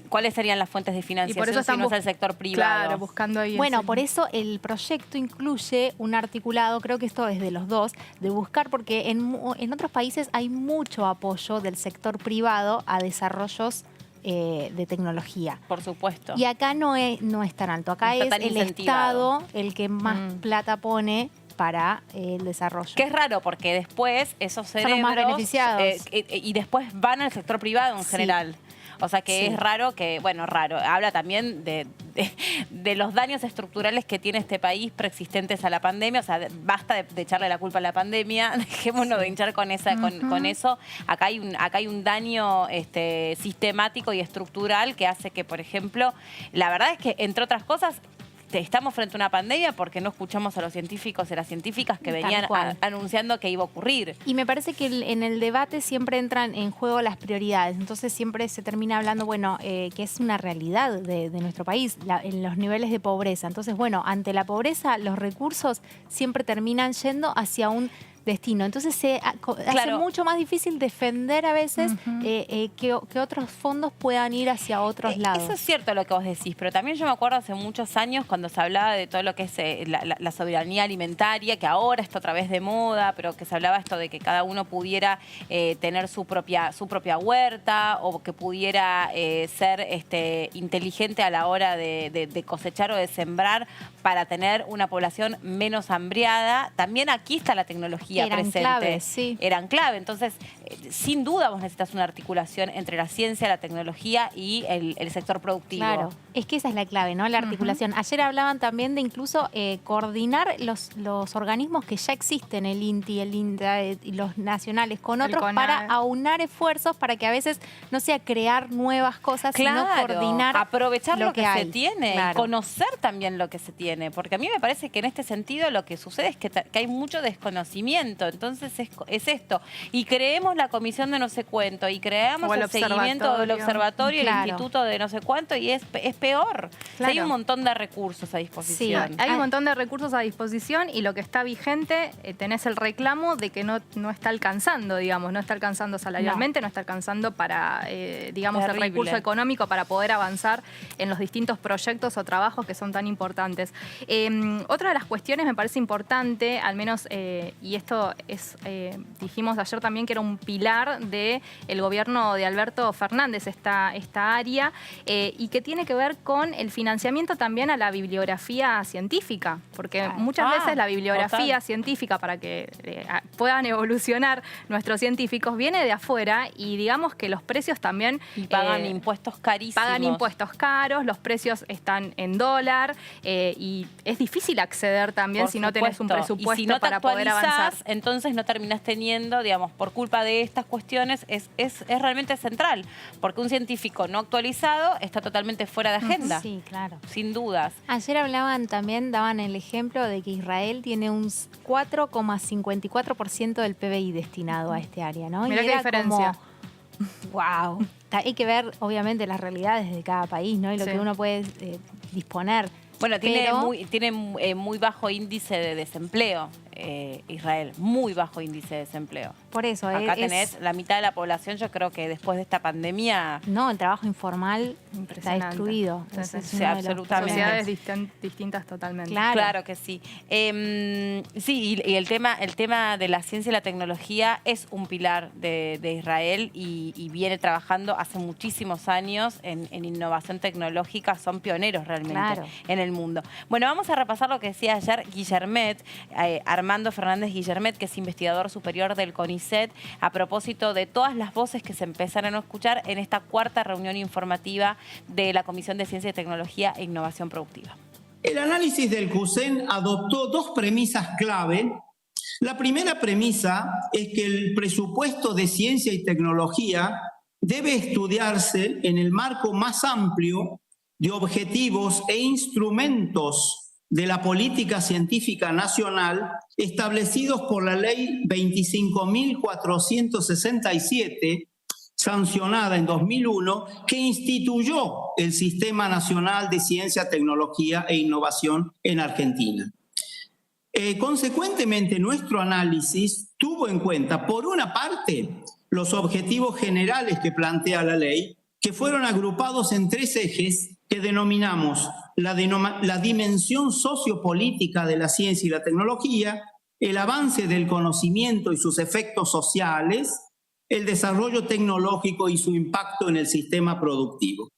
¿cuáles serían las fuentes de financiación eso están si no es el sector privado? Claro, buscando ahí. Bueno, por eso el proyecto incluye un articulado, creo que esto es de los dos, de buscar, porque en otros países hay mucho apoyo del sector privado a desarrollos de tecnología. Por supuesto. Y acá no es tan alto, acá No está es tan el incentivado. Estado el que más plata pone para el desarrollo. Que es raro porque después esos Son los cerebros... más beneficiados. Y después van al sector privado en Sí. general. O sea que Sí. es raro que, bueno, raro. Habla también de los daños estructurales que tiene este país preexistentes a la pandemia. O sea, basta de echarle la culpa a la pandemia. Dejémonos de hinchar con eso. Acá hay un daño sistemático y estructural que hace que, por ejemplo, la verdad es que, entre otras cosas, estamos frente a una pandemia porque no escuchamos a los científicos y a las científicas que Tal venían cual. anunciando que iba a ocurrir. Y me parece que en el debate siempre entran en juego las prioridades. Entonces siempre se termina hablando, bueno, que es una realidad de nuestro país, en los niveles de pobreza. Entonces, bueno, ante la pobreza, los recursos siempre terminan yendo hacia un destino. Entonces se hace mucho más difícil defender a veces que otros fondos puedan ir hacia otros lados. Eso es cierto lo que vos decís, pero también yo me acuerdo hace muchos años cuando se hablaba de todo lo que es la soberanía alimentaria, que ahora está otra vez de moda, pero que se hablaba esto de que cada uno pudiera tener su propia huerta o que pudiera ser inteligente a la hora de cosechar o de sembrar para tener una población menos hambriada. También aquí está la tecnología presente. Clave, sí. Eran clave. Entonces, sin duda vos necesitas una articulación entre la ciencia, la tecnología y el sector productivo. Claro, es que esa es la clave, ¿no? La articulación. Ayer hablaban también de incluso coordinar los organismos que ya existen, el INTI, el INTA y los nacionales con otros para aunar esfuerzos para que a veces no sea crear nuevas cosas, sino coordinar aprovechar lo que se hay. tiene, Claro. conocer también lo que se tiene, porque a mí me parece que en este sentido lo que sucede es que hay mucho desconocimiento. Entonces es esto. Y creemos la comisión de no sé cuánto, y creamos el seguimiento del observatorio, el instituto de no sé cuánto, y es peor. Claro. Hay un montón de recursos a disposición. Sí, hay un montón de recursos a disposición y lo que está vigente, tenés el reclamo de que no está alcanzando, digamos, no está alcanzando salarialmente, no está alcanzando para, digamos, el Terrible. recurso económico para poder avanzar en los distintos proyectos o trabajos que son tan importantes. Otra de las cuestiones me parece importante, al menos, y esto dijimos ayer también que era un pilar del gobierno de Alberto Fernández, esta área, y que tiene que ver con el financiamiento también a la bibliografía científica, porque muchas veces la bibliografía científica, para que puedan evolucionar nuestros científicos, viene de afuera, y digamos que los precios también... Y pagan impuestos carísimos. Pagan impuestos caros, los precios están en dólar, y es difícil acceder también Por si no tenés un supuesto. presupuesto y si no para poder avanzar. Entonces no terminás teniendo, digamos, por culpa de estas cuestiones, es realmente central, porque un científico no actualizado está totalmente fuera de agenda. Sí, claro. Sin dudas. Ayer hablaban también, daban el ejemplo de que Israel tiene un 4,54% del PBI destinado a este área, ¿no? Mirá qué diferencia. Wow. Hay que ver, obviamente, las realidades de cada país, ¿no? Y lo Sí. que uno puede disponer. Bueno, tiene Pero- muy bajo índice de desempleo, Israel. Muy bajo índice de desempleo. Por eso, Acá tenés la mitad de la población, yo creo que después de esta pandemia... No, el trabajo informal está destruido. Sí, Ese es sí, uno de los absolutamente. Sociedades problemas. distintas totalmente. Claro que sí. Sí, y el tema de la ciencia y la tecnología es un pilar de Israel y viene trabajando hace muchísimos años en innovación tecnológica. Son pioneros realmente en el mundo. Bueno, vamos a repasar lo que decía ayer Guillermet, Armando Fernández Guillermet, que es investigador superior del CONICET, a propósito de todas las voces que se empezaron a escuchar en esta cuarta reunión informativa de la Comisión de Ciencia y Tecnología e Innovación Productiva. El análisis del CUSEN adoptó dos premisas clave. La primera premisa es que el presupuesto de ciencia y tecnología debe estudiarse en el marco más amplio de objetivos e instrumentos de la política científica nacional establecidos por la Ley 25.467, sancionada en 2001, que instituyó el Sistema Nacional de Ciencia, Tecnología e Innovación en Argentina. Consecuentemente, nuestro análisis tuvo en cuenta, por una parte, los objetivos generales que plantea la ley, que fueron agrupados en 3 ejes que denominamos la dimensión sociopolítica de la ciencia y la tecnología, el avance del conocimiento y sus efectos sociales, el desarrollo tecnológico y su impacto en el sistema productivo.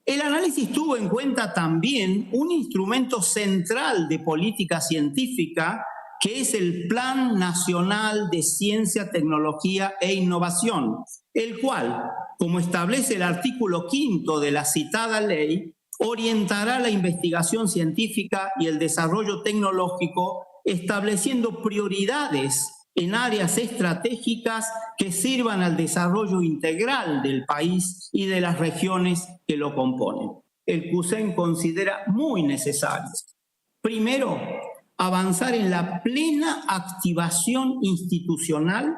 El análisis tuvo en cuenta también un instrumento central de política científica, que es el Plan Nacional de Ciencia, Tecnología e Innovación, el cual, como establece el artículo 5º de la citada ley, orientará la investigación científica y el desarrollo tecnológico, estableciendo prioridades en áreas estratégicas que sirvan al desarrollo integral del país y de las regiones que lo componen. El CUSEN considera muy necesario, primero, avanzar en la plena activación institucional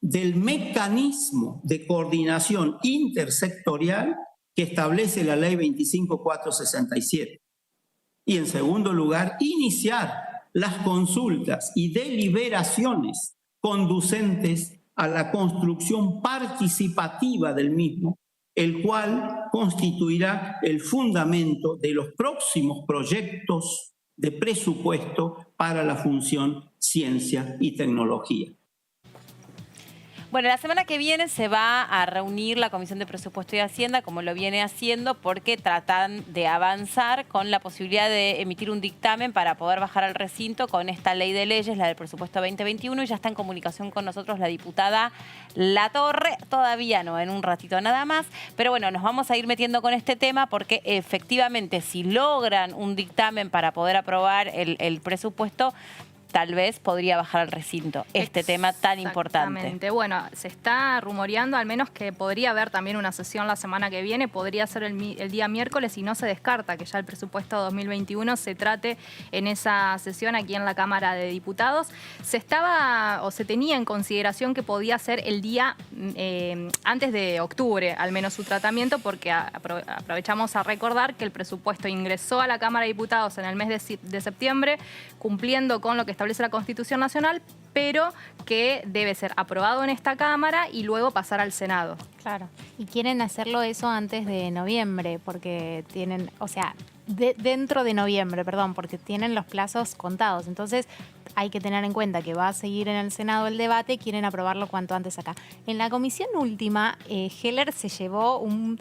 del mecanismo de coordinación intersectorial que establece la Ley 25.467. Y en segundo lugar, iniciar las consultas y deliberaciones conducentes a la construcción participativa del mismo, el cual constituirá el fundamento de los próximos proyectos de presupuesto para la función ciencia y tecnología. Bueno, la semana que viene se va a reunir la Comisión de Presupuesto y Hacienda, como lo viene haciendo, porque tratan de avanzar con la posibilidad de emitir un dictamen para poder bajar al recinto con esta ley de leyes, la del presupuesto 2021, y ya está en comunicación con nosotros la diputada Latorre, todavía no, en un ratito nada más, pero bueno, nos vamos a ir metiendo con este tema porque efectivamente si logran un dictamen para poder aprobar el presupuesto, tal vez podría bajar al recinto este tema tan importante. Exactamente. Bueno, se está rumoreando al menos que podría haber también una sesión la semana que viene, podría ser el día miércoles, y no se descarta que ya el presupuesto 2021 se trate en esa sesión aquí en la Cámara de Diputados. Se tenía en consideración que podía ser el día antes de octubre, al menos su tratamiento, porque aprovechamos a recordar que el presupuesto ingresó a la Cámara de Diputados en el mes de septiembre, cumpliendo con lo que establece la Constitución Nacional, pero que debe ser aprobado en esta Cámara y luego pasar al Senado. Claro. Y quieren hacerlo eso antes de noviembre, porque tienen, o sea, dentro de noviembre, perdón, porque tienen los plazos contados. Entonces hay que tener en cuenta que va a seguir en el Senado el debate, quieren aprobarlo cuanto antes acá. En la comisión última, Heller se llevó un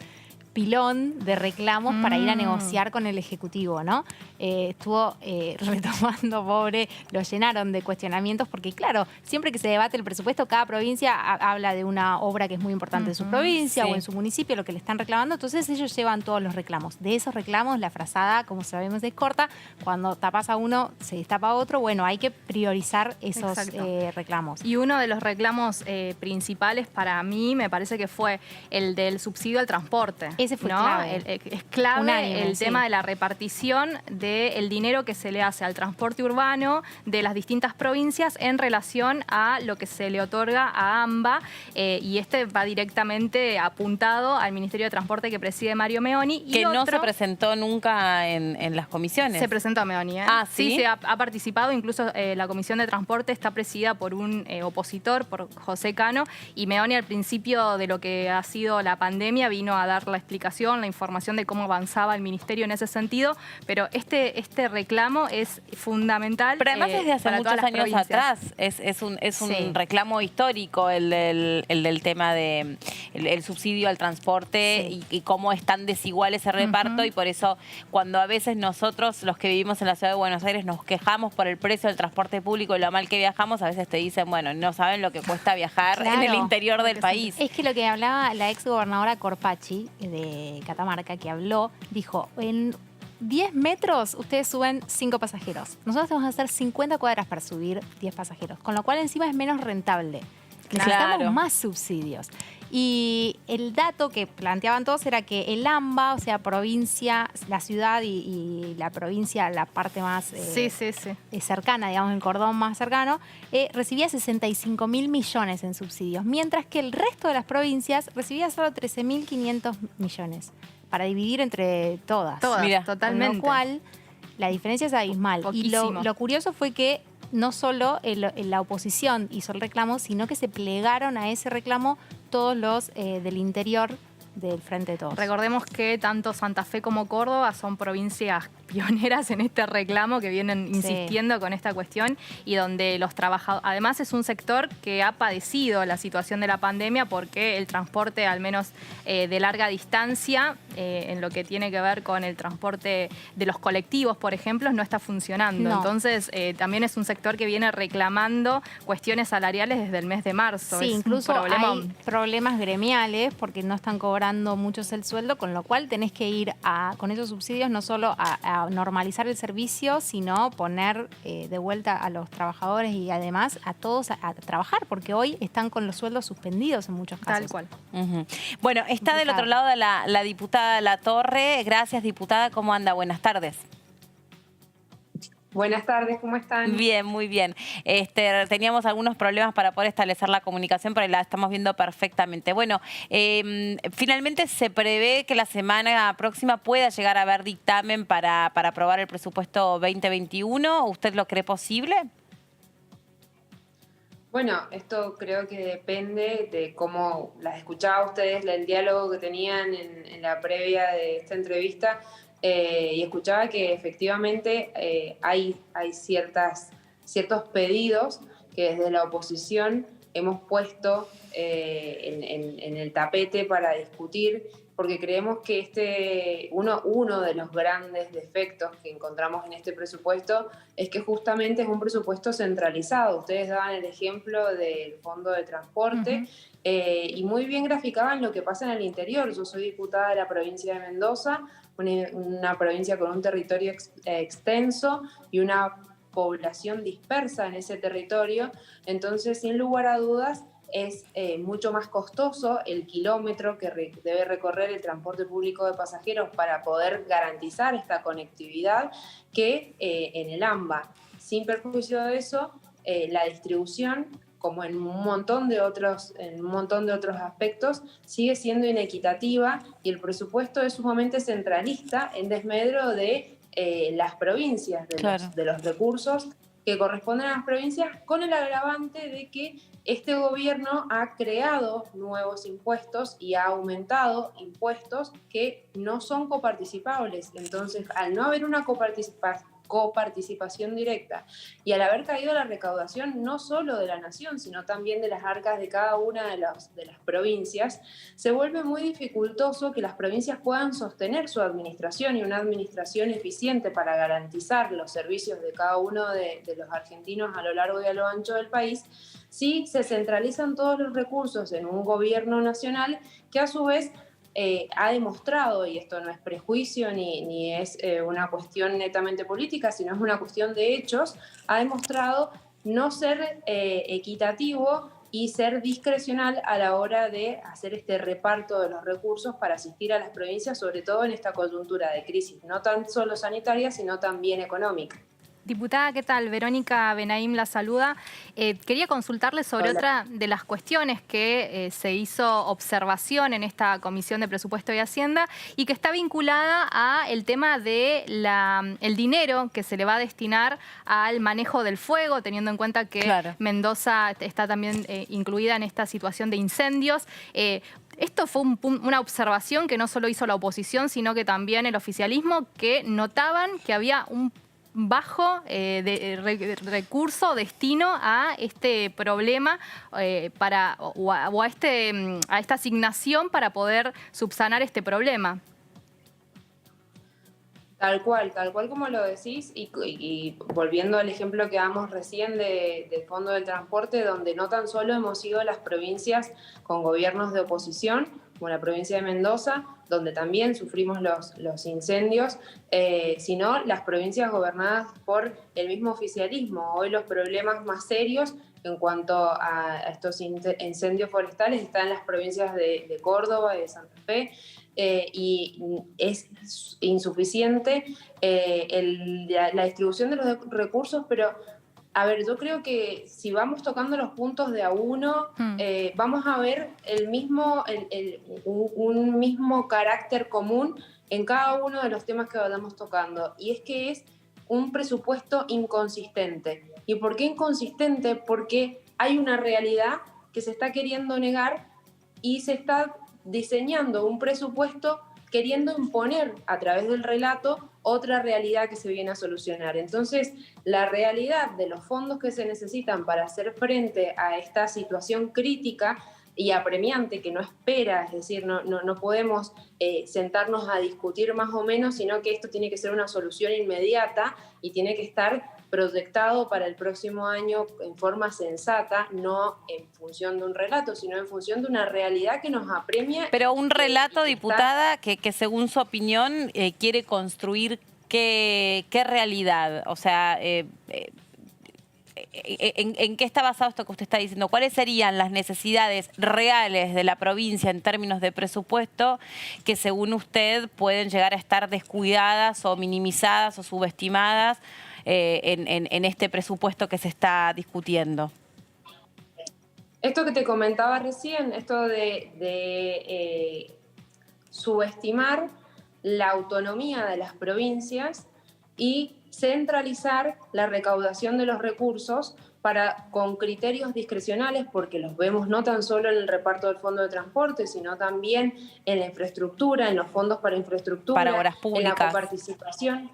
pilón de reclamos para ir a negociar con el Ejecutivo, ¿no? Estuvo retomando, pobre, lo llenaron de cuestionamientos porque, claro, siempre que se debate el presupuesto, cada provincia habla de una obra que es muy importante en su provincia o en su municipio, lo que le están reclamando, entonces ellos llevan todos los reclamos. De esos reclamos, la frazada, como sabemos, es corta, cuando tapas a uno, se destapa a otro, bueno, hay que priorizar esos reclamos. Y uno de los reclamos principales para mí me parece que fue el del subsidio al transporte. Ese fue clave. Es clave el tema de la repartición del dinero que se le hace al transporte urbano de las distintas provincias en relación a lo que se le otorga a AMBA, y este va directamente apuntado al Ministerio de Transporte que preside Mario Meoni. Que no se presentó nunca en las comisiones. Se presentó a Meoni, ¿eh? Ah, ¿sí? Sí, se ha participado, incluso la Comisión de Transporte está presidida por un opositor, por José Cano, y Meoni al principio de lo que ha sido la pandemia vino a dar la explicación, la información de cómo avanzaba el Ministerio en ese sentido, pero este reclamo es fundamental. Pero además desde hace muchos años atrás es un reclamo histórico el del tema de el subsidio al transporte y cómo es tan desigual ese reparto, y por eso cuando a veces nosotros, los que vivimos en la ciudad de Buenos Aires, nos quejamos por el precio del transporte público y lo mal que viajamos, a veces te dicen, bueno, no saben lo que cuesta viajar en el interior del país. Es que lo que hablaba la ex gobernadora Corpachi de Catamarca, que habló, dijo, en 10 metros ustedes suben 5 pasajeros. Nosotros tenemos que hacer 50 cuadras para subir 10 pasajeros, con lo cual encima es menos rentable. Necesitamos más subsidios. Y el dato que planteaban todos era que el AMBA, o sea, provincia, la ciudad y la provincia, la parte más cercana, digamos, el cordón más cercano, recibía 65.000 millones en subsidios, mientras que el resto de las provincias recibía solo 13.500 millones para dividir entre todas. Mira, totalmente. Con lo cual, la diferencia es abismal. Y lo curioso fue que no solo la oposición hizo el reclamo, sino que se plegaron a ese reclamo todos los del interior del Frente de Todos. Recordemos que tanto Santa Fe como Córdoba son provincias pioneras en este reclamo, que vienen insistiendo con esta cuestión, y donde los trabajadores, además es un sector que ha padecido la situación de la pandemia porque el transporte, al menos de larga distancia, en lo que tiene que ver con el transporte de los colectivos, por ejemplo, no está funcionando. No. Entonces, también es un sector que viene reclamando cuestiones salariales desde el mes de marzo. Sí, es incluso hay problemas gremiales porque no están cobrando muchos el sueldo, con lo cual tenés que ir con esos subsidios no solo a normalizar el servicio, sino poner de vuelta a los trabajadores y además a todos a trabajar, porque hoy están con los sueldos suspendidos en muchos casos. Tal cual. Bueno, está del otro lado la diputada Latorre. Gracias, diputada. ¿Cómo anda? Buenas tardes. Buenas tardes, ¿cómo están? Bien, muy bien. Teníamos algunos problemas para poder establecer la comunicación, pero la estamos viendo perfectamente. Bueno, finalmente se prevé que la semana próxima pueda llegar a haber dictamen para aprobar el presupuesto 2021. ¿Usted lo cree posible? Bueno, esto creo que depende de cómo las escuchaba ustedes, el diálogo que tenían en la previa de esta entrevista. Y escuchaba que efectivamente hay ciertos pedidos que desde la oposición hemos puesto en el tapete para discutir, porque creemos que uno de los grandes defectos que encontramos en este presupuesto es que justamente es un presupuesto centralizado. Ustedes daban el ejemplo del Fondo de Transporte y muy bien graficaban lo que pasa en el interior. Yo soy diputada de la provincia de Mendoza, una provincia con un territorio extenso y una población dispersa en ese territorio. Entonces, sin lugar a dudas, es mucho más costoso el kilómetro que debe recorrer el transporte público de pasajeros para poder garantizar esta conectividad que en el AMBA. Sin perjuicio de eso, la distribución, como en un montón de otros aspectos, sigue siendo inequitativa y el presupuesto es sumamente centralista en desmedro de las provincias, de los recursos que corresponden a las provincias, con el agravante de que este gobierno ha creado nuevos impuestos y ha aumentado impuestos que no son coparticipables. Entonces, al no haber una coparticipación directa y al haber caído la recaudación no solo de la nación, sino también de las arcas de cada una de las provincias, se vuelve muy dificultoso que las provincias puedan sostener su administración, y una administración eficiente para garantizar los servicios de cada uno de los argentinos a lo largo y a lo ancho del país, si se centralizan todos los recursos en un gobierno nacional que a su vez ha demostrado, y esto no es prejuicio ni es una cuestión netamente política, sino es una cuestión de hechos, ha demostrado no ser equitativo y ser discrecional a la hora de hacer este reparto de los recursos para asistir a las provincias, sobre todo en esta coyuntura de crisis, no tan solo sanitaria, sino también económica. Diputada, ¿qué tal? Verónica Benaim la saluda. Quería consultarle sobre otra de las cuestiones que se hizo observación en esta Comisión de Presupuesto y Hacienda y que está vinculada a el tema de el dinero que se le va a destinar al manejo del fuego, teniendo en cuenta que Mendoza está también incluida en esta situación de incendios. Esto fue una observación que no solo hizo la oposición, sino que también el oficialismo, que notaban que había un bajo recurso, destino a este problema o a esta asignación para poder subsanar este problema. Tal cual como lo decís, y volviendo al ejemplo que damos recién del Fondo del Transporte, donde no tan solo hemos sido las provincias con gobiernos de oposición, como la provincia de Mendoza, donde también sufrimos los incendios, sino las provincias gobernadas por el mismo oficialismo. Hoy los problemas más serios en cuanto a estos incendios forestales están en las provincias de Córdoba y de Santa Fe, y es insuficiente la distribución de los recursos, pero a ver, yo creo que si vamos tocando los puntos de a uno, vamos a ver un mismo carácter común en cada uno de los temas que vayamos tocando, y es que es un presupuesto inconsistente. ¿Y por qué inconsistente? Porque hay una realidad que se está queriendo negar y se está diseñando un presupuesto queriendo imponer a través del relato otra realidad que se viene a solucionar. Entonces, la realidad de los fondos que se necesitan para hacer frente a esta situación crítica y apremiante que no espera, es decir, no podemos sentarnos a discutir más o menos, sino que esto tiene que ser una solución inmediata y tiene que estar proyectado para el próximo año en forma sensata, no en función de un relato, sino en función de una realidad que nos apremia. Pero un relato, diputada, que según su opinión quiere construir qué realidad, o sea, ¿en qué está basado esto que usted está diciendo? ¿Cuáles serían las necesidades reales de la provincia en términos de presupuesto que según usted pueden llegar a estar descuidadas o minimizadas o subestimadas en este presupuesto que se está discutiendo? Esto que te comentaba recién, esto de subestimar la autonomía de las provincias y centralizar la recaudación de los recursos con criterios discrecionales, porque los vemos no tan solo en el reparto del fondo de transporte, sino también en la infraestructura, en los fondos para infraestructura, para obras públicas, en la coparticipación,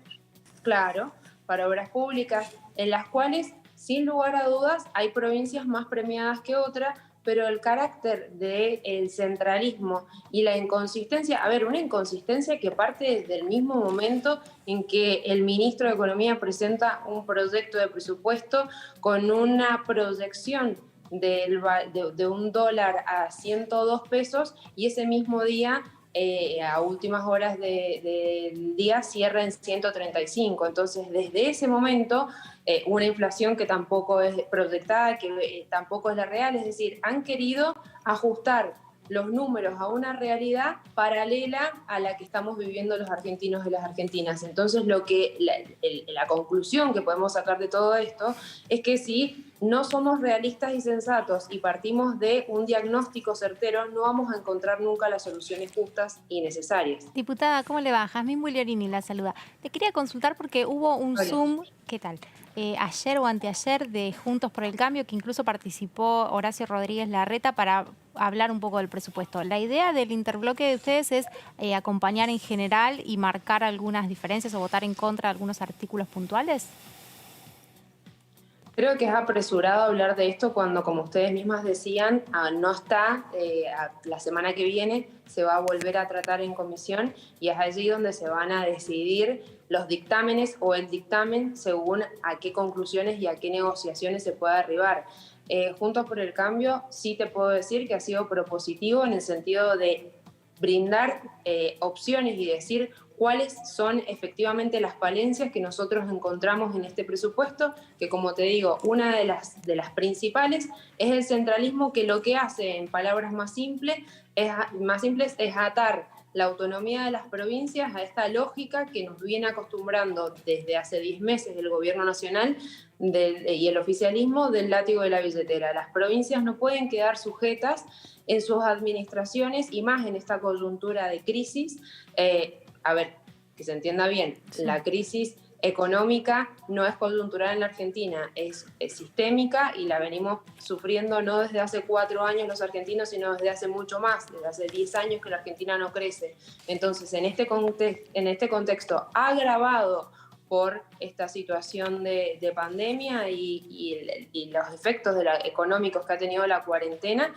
claro, para obras públicas, en las cuales, sin lugar a dudas, hay provincias más premiadas que otras, pero el carácter del centralismo y la inconsistencia, una inconsistencia que parte desde el mismo momento en que el ministro de Economía presenta un proyecto de presupuesto con una proyección de un dólar a 102 pesos y ese mismo día, a últimas horas del día, cierra en 135. Entonces, desde ese momento, una inflación que tampoco es proyectada, que tampoco es la real, es decir, han querido ajustar los números a una realidad paralela a la que estamos viviendo los argentinos y las argentinas. Entonces, la conclusión que podemos sacar de todo esto es que si no somos realistas y sensatos y partimos de un diagnóstico certero, no vamos a encontrar nunca las soluciones justas y necesarias. Diputada, ¿cómo le va? Jazmín Bugliorini la saluda. Te quería consultar porque hubo un Zoom, ¿qué tal? Ayer o anteayer de Juntos por el Cambio, que incluso participó Horacio Rodríguez Larreta para hablar un poco del presupuesto. La idea del interbloque de ustedes es acompañar en general y marcar algunas diferencias o votar en contra de algunos artículos puntuales. Creo que es apresurado hablar de esto cuando, como ustedes mismas decían, no está, la semana que viene se va a volver a tratar en comisión y es allí donde se van a decidir los dictámenes o el dictamen según a qué conclusiones y a qué negociaciones se pueda arribar. Juntos por el Cambio sí te puedo decir que ha sido propositivo en el sentido de brindar opciones y decir cuáles son efectivamente las falencias que nosotros encontramos en este presupuesto, que como te digo, una de las principales es el centralismo, que lo que hace, en palabras más simples, es atar la autonomía de las provincias a esta lógica que nos viene acostumbrando desde hace 10 meses el gobierno nacional y el oficialismo del látigo de la billetera. Las provincias no pueden quedar sujetas en sus administraciones y más en esta coyuntura de crisis. Que se entienda bien, sí. La crisis económica no es coyuntural en la Argentina, es sistémica y la venimos sufriendo no desde hace 4 años los argentinos, sino desde hace mucho más, desde hace 10 años que la Argentina no crece. Entonces, en este contexto agravado por esta situación de pandemia y los efectos económicos que ha tenido la cuarentena,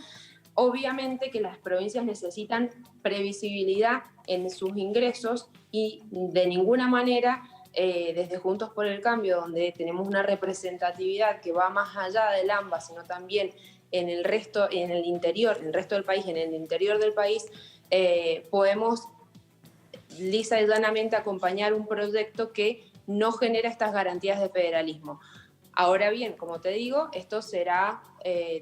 obviamente que las provincias necesitan previsibilidad en sus ingresos y de ninguna manera, desde Juntos por el Cambio, donde tenemos una representatividad que va más allá del AMBA, sino también en el resto, en el interior, en el resto del país, en el interior del país, podemos lisa y llanamente acompañar un proyecto que no genera estas garantías de federalismo. Ahora bien, como te digo, esto será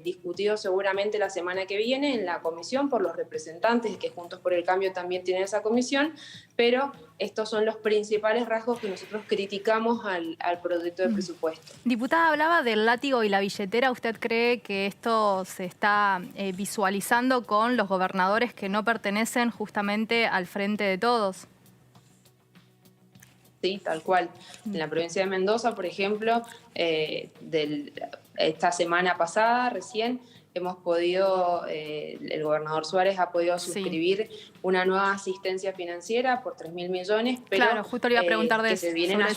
discutido seguramente la semana que viene en la comisión por los representantes que Juntos por el Cambio también tienen esa comisión, pero estos son los principales rasgos que nosotros criticamos al proyecto de presupuesto. Diputada, hablaba del látigo y la billetera. ¿Usted cree que esto se está visualizando con los gobernadores que no pertenecen justamente al Frente de Todos? Sí, tal cual. En la provincia de Mendoza, por ejemplo, esta semana pasada, recién, hemos podido, el gobernador Suárez ha podido suscribir una nueva asistencia financiera por 3.000 millones, pero claro, justo le iba a preguntar que se vienen a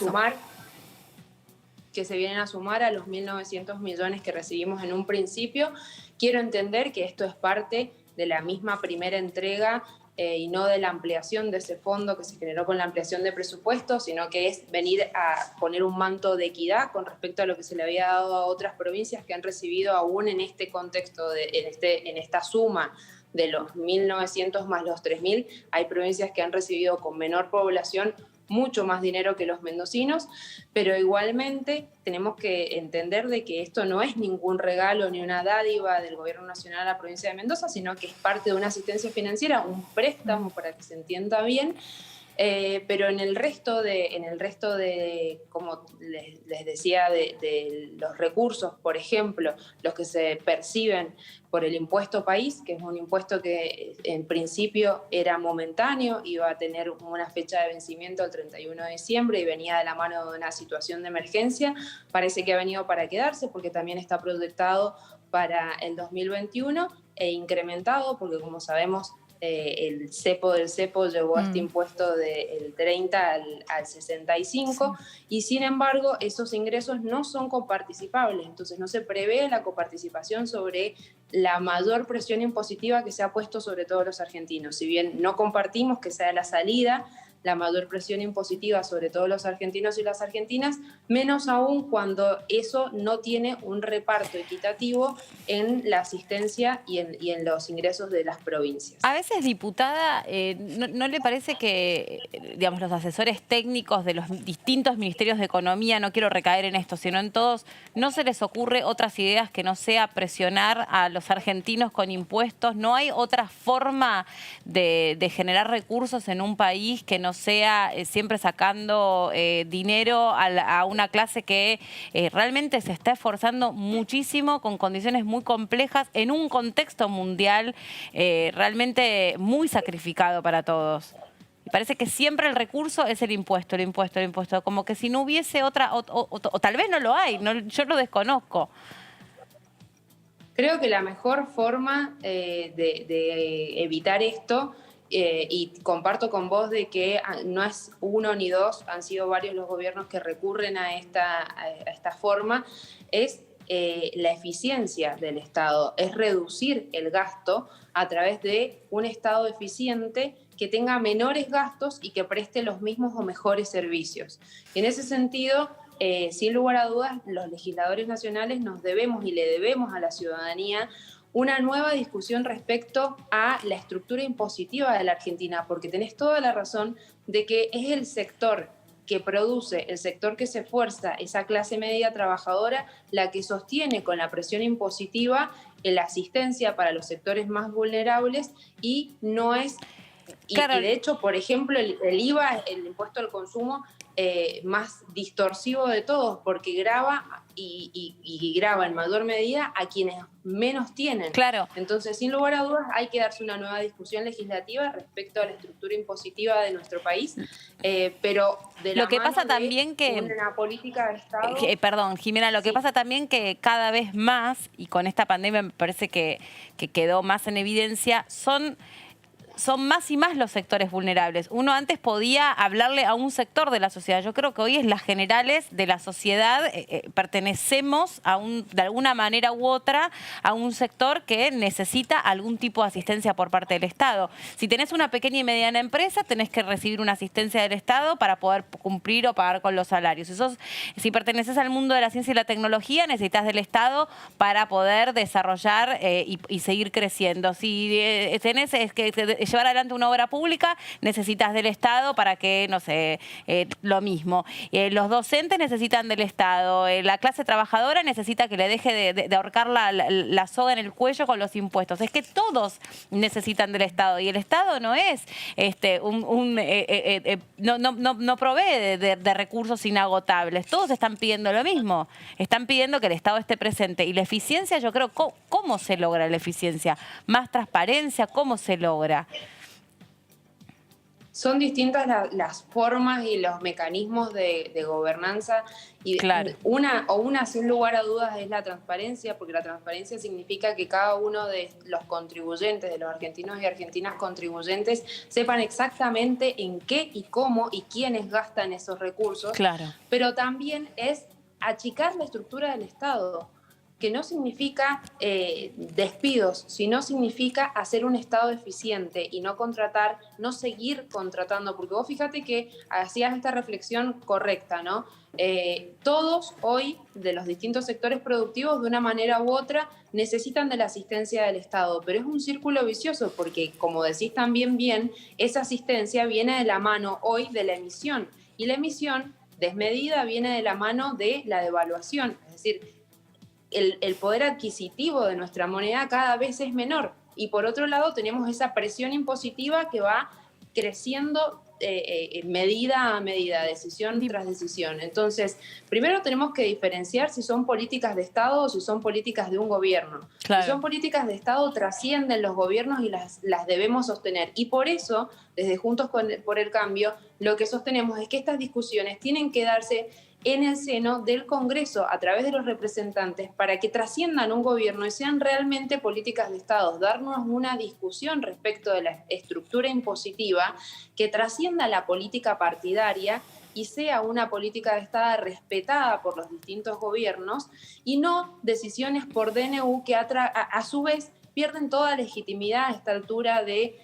sumar a los 1.900 millones que recibimos en un principio. Quiero entender que esto es parte de la misma primera entrega y no de la ampliación de ese fondo que se generó con la ampliación de presupuesto, sino que es venir a poner un manto de equidad con respecto a lo que se le había dado a otras provincias que han recibido aún en este contexto, en esta suma de los 1.900 más los 3.000, hay provincias que han recibido con menor población mucho más dinero que los mendocinos, pero igualmente tenemos que entender de que esto no es ningún regalo ni una dádiva del gobierno nacional a la provincia de Mendoza, sino que es parte de una asistencia financiera, un préstamo para que se entienda bien, pero en el resto de como les decía, de los recursos, por ejemplo, los que se perciben por el impuesto país, que es un impuesto que en principio era momentáneo, iba a tener una fecha de vencimiento el 31 de diciembre y venía de la mano de una situación de emergencia, parece que ha venido para quedarse porque también está proyectado para el 2021 e incrementado porque, como sabemos, el cepo del cepo llevó este impuesto del 30 al 65 y sin embargo esos ingresos no son coparticipables, entonces no se prevé la coparticipación sobre la mayor presión impositiva que se ha puesto sobre todos los argentinos. Si bien no compartimos que sea la salida la mayor presión impositiva sobre todos los argentinos y las argentinas, menos aún cuando eso no tiene un reparto equitativo en la asistencia y en los ingresos de las provincias. A veces, diputada, ¿no le parece que, digamos, los asesores técnicos de los distintos ministerios de Economía, no quiero recaer en esto, sino en todos, no se les ocurre otras ideas que no sea presionar a los argentinos con impuestos? ¿No hay otra forma de generar recursos en un país que no sea siempre sacando dinero a una clase que realmente se está esforzando muchísimo con condiciones muy complejas en un contexto mundial realmente muy sacrificado para todos? Y parece que siempre el recurso es el impuesto, como que si no hubiese otra, o tal vez no lo hay, yo lo desconozco. Creo que la mejor forma de evitar esto, y comparto con vos de que no es uno ni dos, han sido varios los gobiernos que recurren a esta forma, es la eficiencia del Estado, es reducir el gasto a través de un Estado eficiente que tenga menores gastos y que preste los mismos o mejores servicios. Y en ese sentido, sin lugar a dudas, los legisladores nacionales nos debemos y le debemos a la ciudadanía una nueva discusión respecto a la estructura impositiva de la Argentina, porque tenés toda la razón de que es el sector que produce, el sector que se esfuerza, esa clase media trabajadora, la que sostiene con la presión impositiva la asistencia para los sectores más vulnerables y no es... Claro. Y de hecho, por ejemplo, el IVA, el impuesto al consumo, más distorsivo de todos, porque grava y grava en mayor medida a quienes menos tienen. Claro. Entonces, sin lugar a dudas, hay que darse una nueva discusión legislativa respecto a la estructura impositiva de nuestro país, pero de la lo que mano pasa también que una política de Estado... perdón, Jimena, lo que pasa también que cada vez más, y con esta pandemia me parece que quedó más en evidencia, son más y más los sectores vulnerables. Uno antes podía hablarle a un sector de la sociedad. Yo creo que hoy es las generales de la sociedad, pertenecemos de alguna manera u otra a un sector que necesita algún tipo de asistencia por parte del Estado. Si tenés una pequeña y mediana empresa, tenés que recibir una asistencia del Estado para poder cumplir o pagar con los salarios. Si perteneces al mundo de la ciencia y la tecnología, necesitas del Estado para poder desarrollar y seguir creciendo. Si tenés llevar adelante una obra pública necesitas del Estado para que, no sé, lo mismo. Los docentes necesitan del Estado, la clase trabajadora necesita que le deje de ahorcar la soga en el cuello con los impuestos. Es que todos necesitan del Estado y el Estado no es no provee de recursos inagotables. Todos están pidiendo lo mismo. Están pidiendo que el Estado esté presente. Y la eficiencia, yo creo, ¿cómo se logra la eficiencia? Más transparencia, ¿cómo se logra? Son distintas las formas y los mecanismos de gobernanza y claro. una sin lugar a dudas es la transparencia, porque la transparencia significa que cada uno de los contribuyentes, de los argentinos y argentinas contribuyentes, sepan exactamente en qué y cómo y quiénes gastan esos recursos. Claro. Pero también es achicar la estructura del Estado, que no significa despidos, sino significa hacer un Estado eficiente y no contratar, no seguir contratando, porque vos fíjate que hacías esta reflexión correcta, ¿no? Todos hoy, de los distintos sectores productivos, de una manera u otra, necesitan de la asistencia del Estado, pero es un círculo vicioso, porque, como decís también bien, esa asistencia viene de la mano hoy de la emisión, y la emisión desmedida viene de la mano de la devaluación, es decir, el poder adquisitivo de nuestra moneda cada vez es menor. Y por otro lado tenemos esa presión impositiva que va creciendo medida a medida, decisión tras decisión. Entonces, primero tenemos que diferenciar si son políticas de Estado o si son políticas de un gobierno. Claro. Si son políticas de Estado, trascienden los gobiernos y las debemos sostener. Y por eso, desde Juntos por el Cambio, lo que sostenemos es que estas discusiones tienen que darse en el seno del Congreso, a través de los representantes, para que trasciendan un gobierno y sean realmente políticas de Estado, darnos una discusión respecto de la estructura impositiva que trascienda la política partidaria y sea una política de Estado respetada por los distintos gobiernos y no decisiones por DNU que a su vez pierden toda legitimidad a esta altura de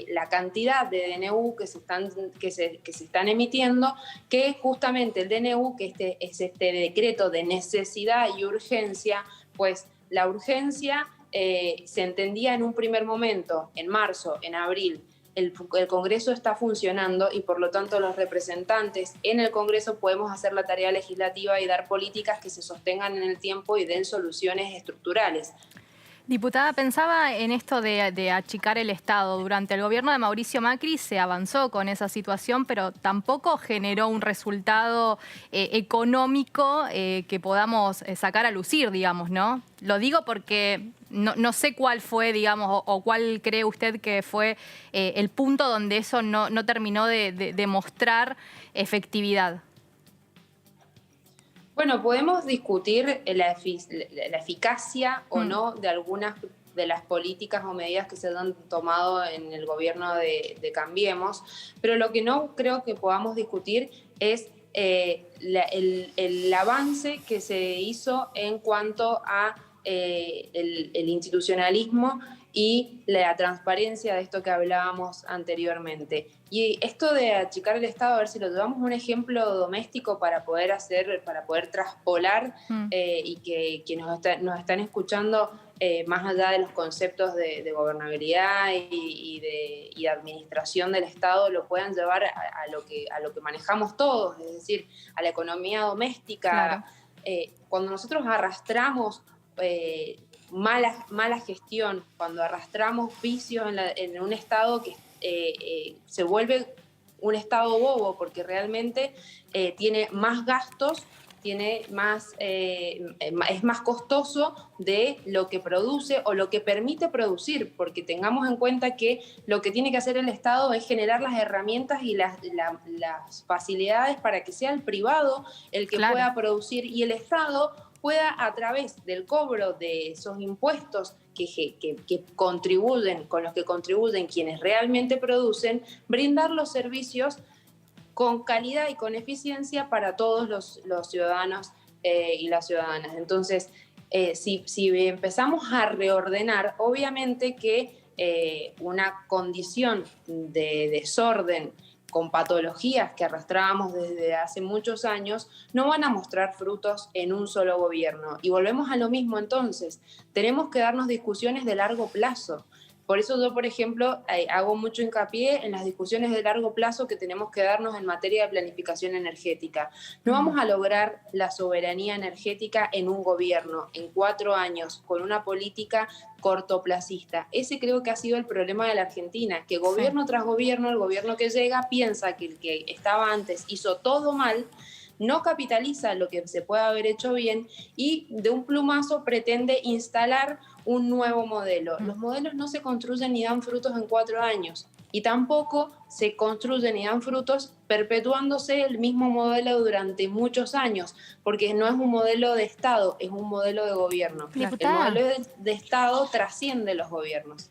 la cantidad de DNU que se están emitiendo, que justamente el DNU, que es este decreto de necesidad y urgencia, pues la urgencia se entendía en un primer momento, en marzo, en abril. El Congreso está funcionando y por lo tanto los representantes en el Congreso podemos hacer la tarea legislativa y dar políticas que se sostengan en el tiempo y den soluciones estructurales. Diputada, pensaba en esto de achicar el Estado. Durante el gobierno de Mauricio Macri se avanzó con esa situación, pero tampoco generó un resultado económico que podamos sacar a lucir, digamos, ¿no? Lo digo porque no sé cuál fue, digamos, o cuál cree usted que fue el punto donde eso no terminó de mostrar efectividad. Bueno, podemos discutir la eficacia o no de algunas de las políticas o medidas que se han tomado en el gobierno de Cambiemos, pero lo que no creo que podamos discutir es el avance que se hizo en cuanto a el institucionalismo y la transparencia de esto que hablábamos anteriormente. Y esto de achicar el Estado, a ver si lo llevamos un ejemplo doméstico para poder traspolar y que quienes nos están escuchando, más allá de los conceptos de gobernabilidad y de administración del Estado, lo puedan llevar a lo que manejamos todos, es decir, a la economía doméstica. Claro. Cuando nosotros arrastramos mala gestión, cuando arrastramos vicios en un Estado que se vuelve un Estado bobo, porque realmente tiene más gastos, es más costoso de lo que produce o lo que permite producir, porque tengamos en cuenta que lo que tiene que hacer el Estado es generar las herramientas y las facilidades para que sea el privado el que pueda producir y el Estado pueda, a través del cobro de esos impuestos que contribuyen, con los que contribuyen quienes realmente producen, brindar los servicios con calidad y con eficiencia para todos los ciudadanos y las ciudadanas. Entonces, si empezamos a reordenar, obviamente que una condición de desorden con patologías que arrastrábamos desde hace muchos años, no van a mostrar frutos en un solo gobierno. Y volvemos a lo mismo entonces, tenemos que darnos discusiones de largo plazo. Por eso yo, por ejemplo, hago mucho hincapié en las discusiones de largo plazo que tenemos que darnos en materia de planificación energética. No vamos a lograr la soberanía energética en un gobierno, en 4 años, con una política cortoplacista. Ese creo que ha sido el problema de la Argentina, que gobierno tras gobierno, el gobierno que llega piensa que el que estaba antes hizo todo mal, no capitaliza lo que se puede haber hecho bien y de un plumazo pretende instalar un nuevo modelo. Los modelos no se construyen ni dan frutos en 4 años y tampoco se construyen y dan frutos perpetuándose el mismo modelo durante muchos años, porque no es un modelo de Estado, es un modelo de gobierno. Diputada. El modelo de Estado trasciende los gobiernos.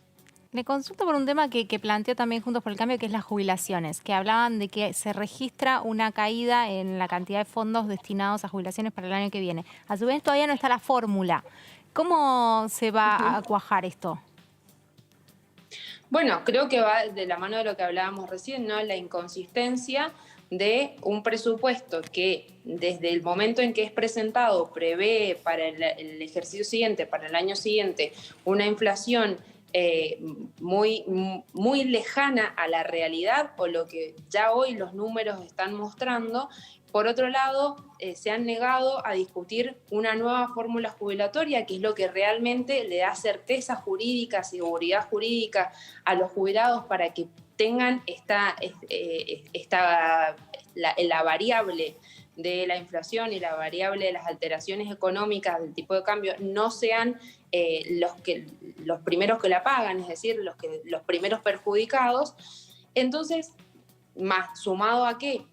Le consulto por un tema que planteó también Juntos por el Cambio, que es las jubilaciones, que hablaban de que se registra una caída en la cantidad de fondos destinados a jubilaciones para el año que viene. A su vez, todavía no está la fórmula. ¿Cómo se va a cuajar esto? Bueno, creo que va de la mano de lo que hablábamos recién, ¿no? La inconsistencia de un presupuesto que desde el momento en que es presentado prevé para el ejercicio siguiente, para el año siguiente, una inflación muy lejana a la realidad o lo que ya hoy los números están mostrando. Por otro lado, se han negado a discutir una nueva fórmula jubilatoria, que es lo que realmente le da certeza jurídica, seguridad jurídica a los jubilados para que tengan la variable de la inflación y la variable de las alteraciones económicas del tipo de cambio no sean los primeros que la pagan, es decir, los primeros perjudicados. Entonces, más sumado a que,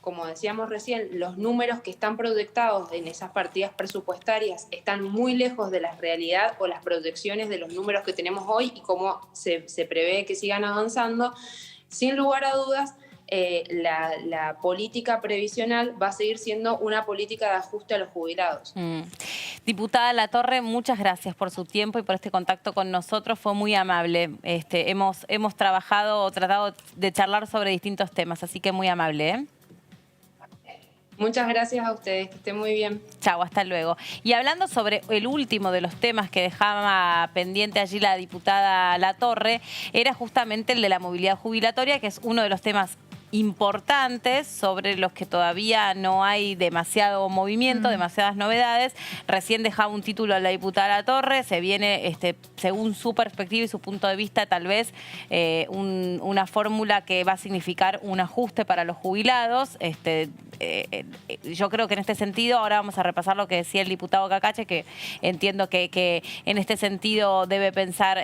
como decíamos recién, los números que están proyectados en esas partidas presupuestarias están muy lejos de la realidad o las proyecciones de los números que tenemos hoy y cómo se prevé que sigan avanzando, sin lugar a dudas, la política previsional va a seguir siendo una política de ajuste a los jubilados. Diputada Latorre, muchas gracias por su tiempo y por este contacto con nosotros. Fue muy amable. Hemos tratado de charlar sobre distintos temas, así que muy amable, ¿eh? Muchas gracias a ustedes, que estén muy bien. Chau, hasta luego. Y hablando sobre el último de los temas que dejaba pendiente allí la diputada Latorre, era justamente el de la movilidad jubilatoria, que es uno de los temas importantes sobre los que todavía no hay demasiado movimiento, demasiadas novedades. Recién dejaba un título a la diputada Latorre, se viene, según su perspectiva y su punto de vista, tal vez una fórmula que va a significar un ajuste para los jubilados. Yo creo que en este sentido, ahora vamos a repasar lo que decía el diputado Cacache, que entiendo que en este sentido debe pensar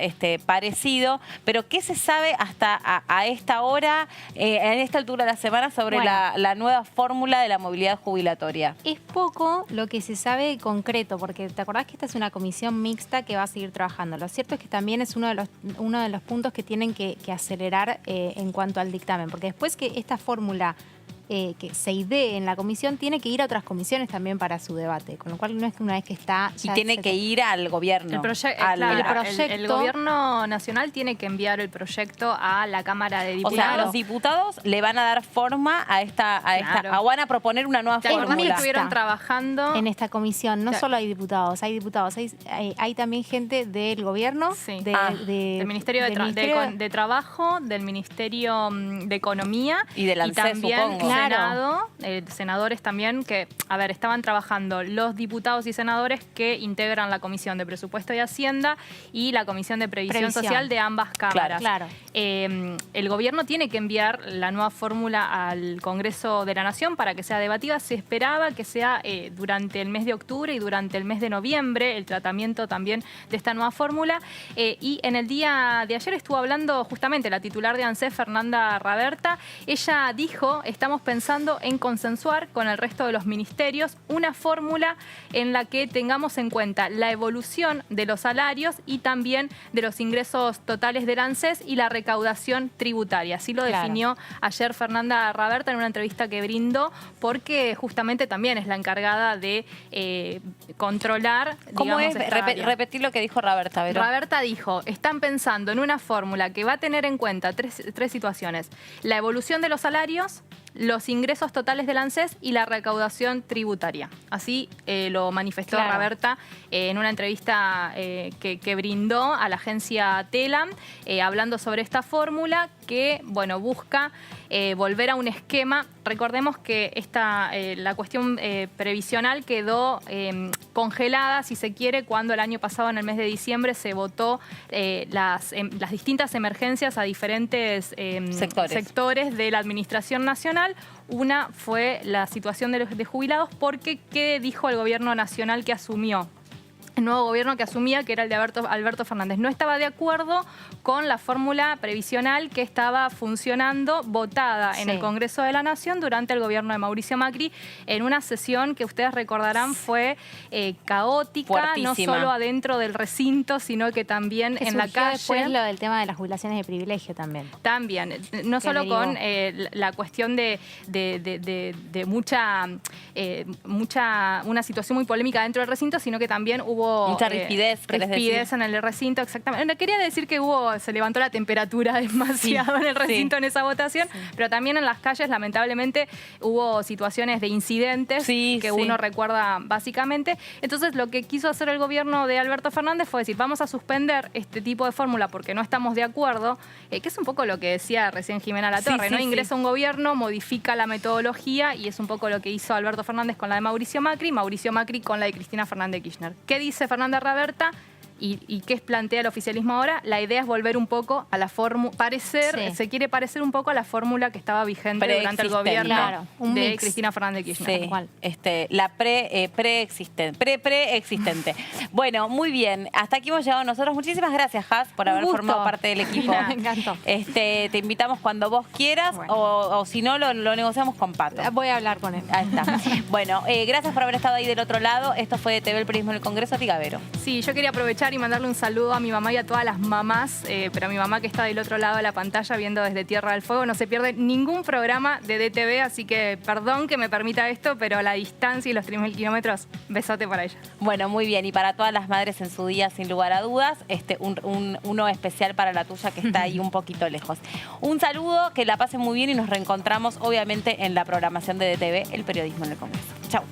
parecido, pero ¿qué se sabe hasta a esta hora, en esta altura de la semana, sobre la nueva fórmula de la movilidad jubilatoria? Es poco lo que se sabe concreto, porque te acordás que esta es una comisión mixta que va a seguir trabajando. Lo cierto es que también es uno de los puntos que tienen que acelerar en cuanto al dictamen, porque después que esta fórmula que se idee en la comisión, tiene que ir a otras comisiones también para su debate, con lo cual no es que una vez que está... Y tiene que ir al gobierno. El gobierno nacional tiene que enviar el proyecto a la Cámara de Diputados. O sea, los diputados le van a dar forma a esta o van a proponer una nueva fórmula. Que estuvieron trabajando en esta comisión. No solo hay diputados, hay también gente del gobierno, del Ministerio de Trabajo, del Ministerio de Economía y del ANSES, también supongo. Senado, senadores también que, estaban trabajando los diputados y senadores que integran la Comisión de Presupuesto y Hacienda y la Comisión de Previsión Social de ambas cámaras. Claro. El gobierno tiene que enviar la nueva fórmula al Congreso de la Nación para que sea debatida. Se esperaba que sea durante el mes de octubre y durante el mes de noviembre el tratamiento también de esta nueva fórmula. Y en el día de ayer estuvo hablando justamente la titular de ANSES, Fernanda Raberta. Ella dijo: estamos pensando en consensuar con el resto de los ministerios una fórmula en la que tengamos en cuenta la evolución de los salarios y también de los ingresos totales del ANSES y la recaudación tributaria. Así lo definió ayer Fernanda Raberta en una entrevista que brindó, porque justamente también es la encargada de controlar. ¿Cómo es? Repetir lo que dijo Raberta. Vero. Raberta dijo: están pensando en una fórmula que va a tener en cuenta tres situaciones: la evolución de los salarios, los ingresos totales del ANSES y la recaudación tributaria. Así lo manifestó Raberta en una entrevista que brindó a la agencia Telam, hablando sobre esta fórmula que, bueno, busca volver a un esquema. Recordemos que la cuestión previsional quedó congelada, si se quiere, cuando el año pasado, en el mes de diciembre, se votó las distintas emergencias a diferentes sectores de la Administración Nacional. Una fue la situación de jubilados, porque ¿qué dijo el gobierno nacional que asumió? El nuevo gobierno que asumía, que era el de Alberto Fernández, no estaba de acuerdo con la fórmula previsional que estaba funcionando, votada en el Congreso de la Nación durante el gobierno de Mauricio Macri, en una sesión que ustedes recordarán fue caótica, fuertísima. No solo adentro del recinto, sino que también en la calle. Después lo del tema de las jubilaciones de privilegio también. También, no solo con la cuestión de una situación muy polémica dentro del recinto, sino que también hubo mucha rispidez en el recinto, exactamente. Quería decir que se levantó la temperatura demasiado en el recinto en esa votación, pero también en las calles, lamentablemente, hubo situaciones de incidentes que uno recuerda básicamente. Entonces, lo que quiso hacer el gobierno de Alberto Fernández fue decir, vamos a suspender este tipo de fórmula porque no estamos de acuerdo, que es un poco lo que decía recién Jimena Latorre, ¿no? Ingresa un gobierno, modifica la metodología, y es un poco lo que hizo Alberto Fernández con la de Mauricio Macri con la de Cristina Fernández de Kirchner. ¿Qué dice Fernanda Raberta y qué plantea el oficialismo ahora? La idea es volver un poco a la fórmula, se quiere parecer un poco a la fórmula que estaba vigente durante el gobierno de Cristina Fernández de Kirchner. La preexistente. Bueno, muy bien. Hasta aquí hemos llegado nosotros. Muchísimas gracias, Has, por haber formado parte del equipo. Me encantó. Te invitamos cuando vos quieras, o si no, lo negociamos con Pato. Voy a hablar con él. Ahí está. Bueno, gracias por haber estado ahí del otro lado. Esto fue TV El Periodismo del Congreso. Tigavero. Sí, yo quería aprovechar y mandarle un saludo a mi mamá y a todas las mamás, pero a mi mamá que está del otro lado de la pantalla viendo desde Tierra del Fuego. No se pierde ningún programa de DTV, así que perdón que me permita esto, pero a la distancia y los 3.000 kilómetros, besote para ella. Bueno, muy bien. Y para todas las madres en su día, sin lugar a dudas, uno especial para la tuya que está ahí un poquito lejos. Un saludo, que la pasen muy bien y nos reencontramos obviamente en la programación de DTV, El Periodismo en el Congreso. Chau.